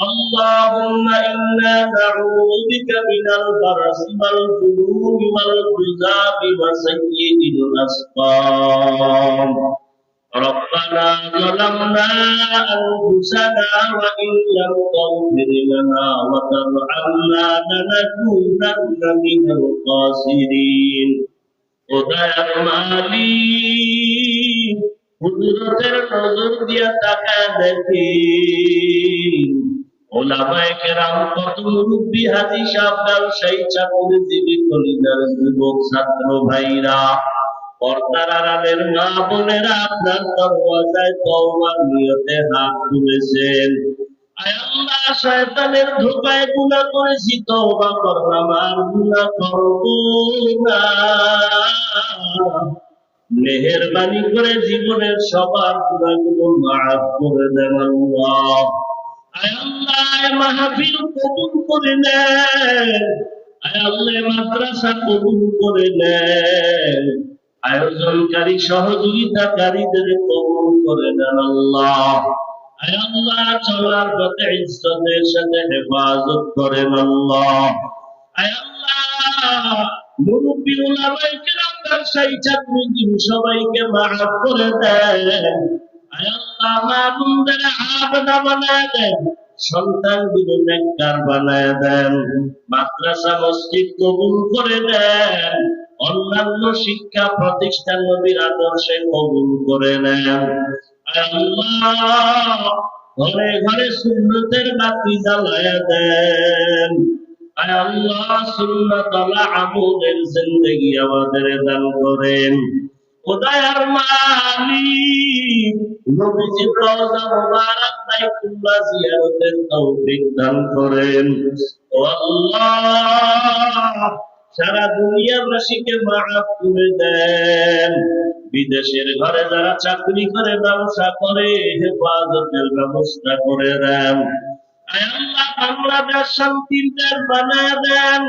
اللهم إنا نعوذ بك من البرص والجنون والجذام وسيء الأسقام ربنا ظلمنا أنفسنا وإن لم تغفر لنا وترحمنا لنكونن من الخاسرين উদয়ার মালিক কুদরতের নজর দিয়া তাকায় দেখি ওলামায়ে কেরাম, কত মুরব্বী, হাজী সাহেব, ব্যবসায়ী, চাকরিজীবী, কলিজার যুবক ছাত্র ভাইরা, পর্দার আড়ালের মা বোনেরা আপনার দরওয়াজায় তওবার নিয়তে হাত তুলেছেন। আয় আল্লাহ, শয়তানের ধোঁকায় গুনাহ করেছি, তওবা করলাম, আর গুনাহ করব না। মেহেরবানি করে জীবনের সবার গুনাহগুলো মাফ করে দেন আল্লাহ। আয় আল্লাহ, মাহফিল কবুল করে নেন। আয় আল্লাহ, মাদ্রাসা কবুল করে নেন। আয়োজনকারী সহযোগিতাকারীদের কবুল করে নেন আল্লাহ। আয় আল্লাহ, চলার পথে ইজ্জতের সাথে হেফাজত করেন আল্লাহ। আয় আল্লাহ, মুরব্বী, উলামায়ে কেরাম, ব্যবসায়ী, চাকরিজীবী সবাইকে মাফ করে দেন। আয় আল্লাহ, মা-বোনদের আবেদা বানায় দেন, সন্তানগুলো নেককার বানায় দেন, মাদ্রাসা মসজিদ কবুল করে দেন, অন্যান্য শিক্ষা প্রতিষ্ঠান নবীর আদর্শে কবুল করে নেন। আয় আল্লাহ, ঘরে ঘরে সুন্নতের বাতি জ্বালায়া দেন। আয় আল্লাহ, সুন্নাত ওয়ালা আমলের জিন্দেগি আমাদের দান করেন। খোদায়ার মালিক, নবীজির রওজা মুবারক বাইতুল্লাহ জিয়ারতের তৌফিক দান করেন। ও আল্লাহ, সারা দুনিয়াবাসীকে মাফ করে দেন। বিদেশের ঘরে যারা চাকরি করে, ব্যবসা করে, হেফাজতের ব্যবস্থা করে দেন। আয় আল্লাহ, বাংলাদেশ শান্তির দেশ বানায় দেন।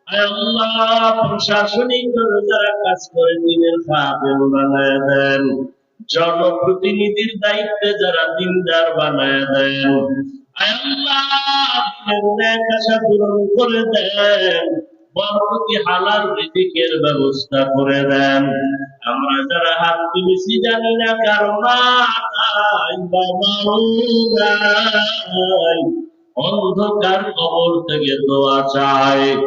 আয় আল্লাহ, প্রশাসনিক ভাবে যারা কাজ করে, দিনের খাদেম বানায় দেন। জনপ্রতিনিধির দায়িত্বে যারা দিনদার বানায় দেন। আয় আল্লাহ, দিনের ন্যায় আশা পূরণ করে দেন। বরকতি হালাল রিজিকের ব্যবস্থা করে দেন। আমরা যারা হাত তুলেছি, জানি না কার মা নাই, বাবাও নাই, অন্ধকার কবর থেকে দোয়া চায়।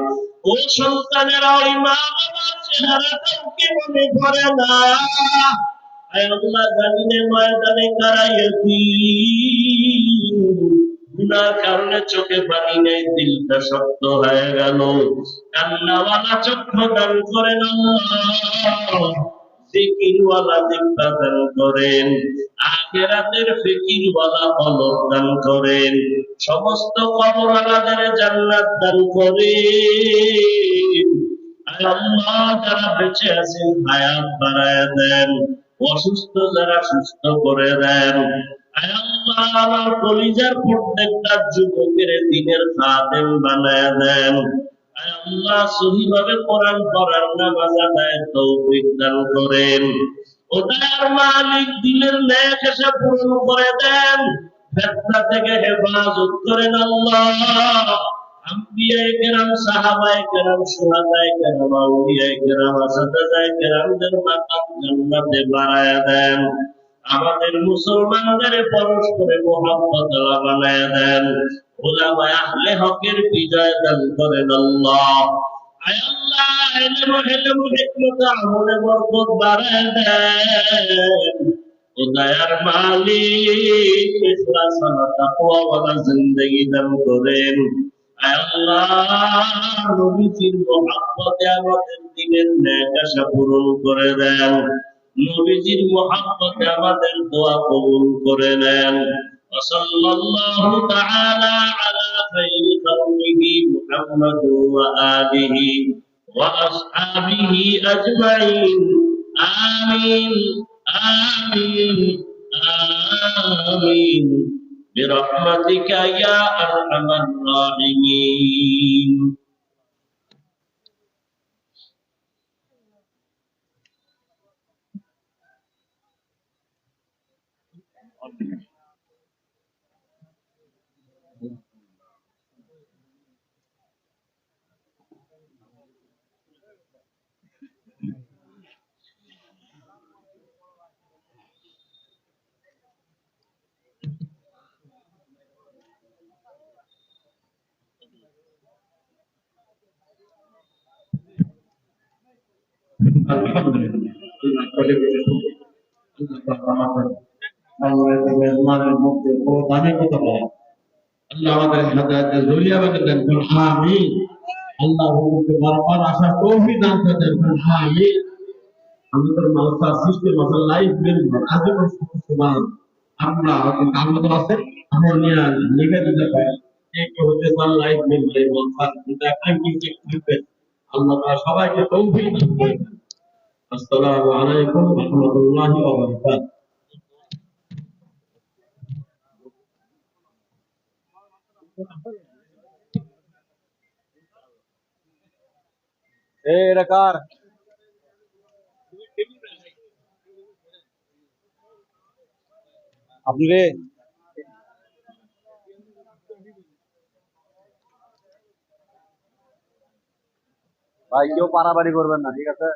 ও সন্তানেরা, ওই মা বাবার চেহারাটাও কি মনে পড়ে না? আয় আল্লাহ, জামিনের ময়দানে কারা ইয়াতীম, গুনার কারণে চোখে পানি নেই, দিলটা শক্ত হয়ে গেল। কান্নাওয়ালা চক্ষু দান করেন আল্লাহ, জিকিরওয়ালা জিহ্বা দান করেন, আখিরাতের ফিকিরওয়ালা কলব দান করেন, সমস্ত কবরওয়ালাদের জান্নাত দান করেন। আয় আল্লাহ, যারা বেঁচে আছেন হায়াত বাড়ায় দেন, অসুস্থ যারা সুস্থ করে দেন। আয় আল্লাহ, আমার কলিজার প্রত্যেকটা যুবকের দিনের খাদেম বানায় দেন। আয় আল্লাহ, সহিভাবে কোরআন পড়ার নামাজ আদায়ের তৌফিক দান করেন। ও দয়ার মালিক, দিলের নেক এসে পূরণ করে দেন, ফিতনা থেকে হেফাজত করেন আল্লাহ। আম্বিয়ায়ে কেরাম, সাহাবায়ে কেরাম, শুহাদায়ে কেরাম, আউলিয়ায়ে কেরাম, আসাদায়ে কেরামদের মাকাম জান্নাতে বাড়ায়া দেন। আমাদের মুসলমানদের পরস্পরে মুহাব্বত বানায়া দেন। উলামায়ে আহলে হকের বিজয় দান করেন আল্লাহ। আয় আল্লাহ, ইলম হিকমত আমলে বরকত বাড়ায়া দেন। ও দয়ার মালিক, ইখলাস আর তাকওয়া ওয়ালা জিন্দেগি দান করেন। আয় আল্লাহ, নবীজির মুহাব্বতে আমাদের দিনের নেক আশা পূরণ করে দেন। নবীজির মুহাব্বতে আমাদের দোয়া কবুল করে নেন। وصلى الله تعالى على خير خلقه محمد وآله وأصحابه أجمعين. آمين آمين آمين برحمتك يا أرحم الراحمين. সবাইকে তৌফিক দান করেন। আসসালামু আলাইকুম ওয়া রাহমাতুল্লাহি ওয়া বারাকাতুহু। এটা কার? আপনি রে? ভাই, কেউ পারাবাড়ি করবেন না, ঠিক আছে?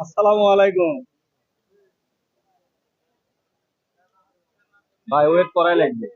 আসসালামু আলাইকুম ভাই, ওয়েট করাই লাগবে।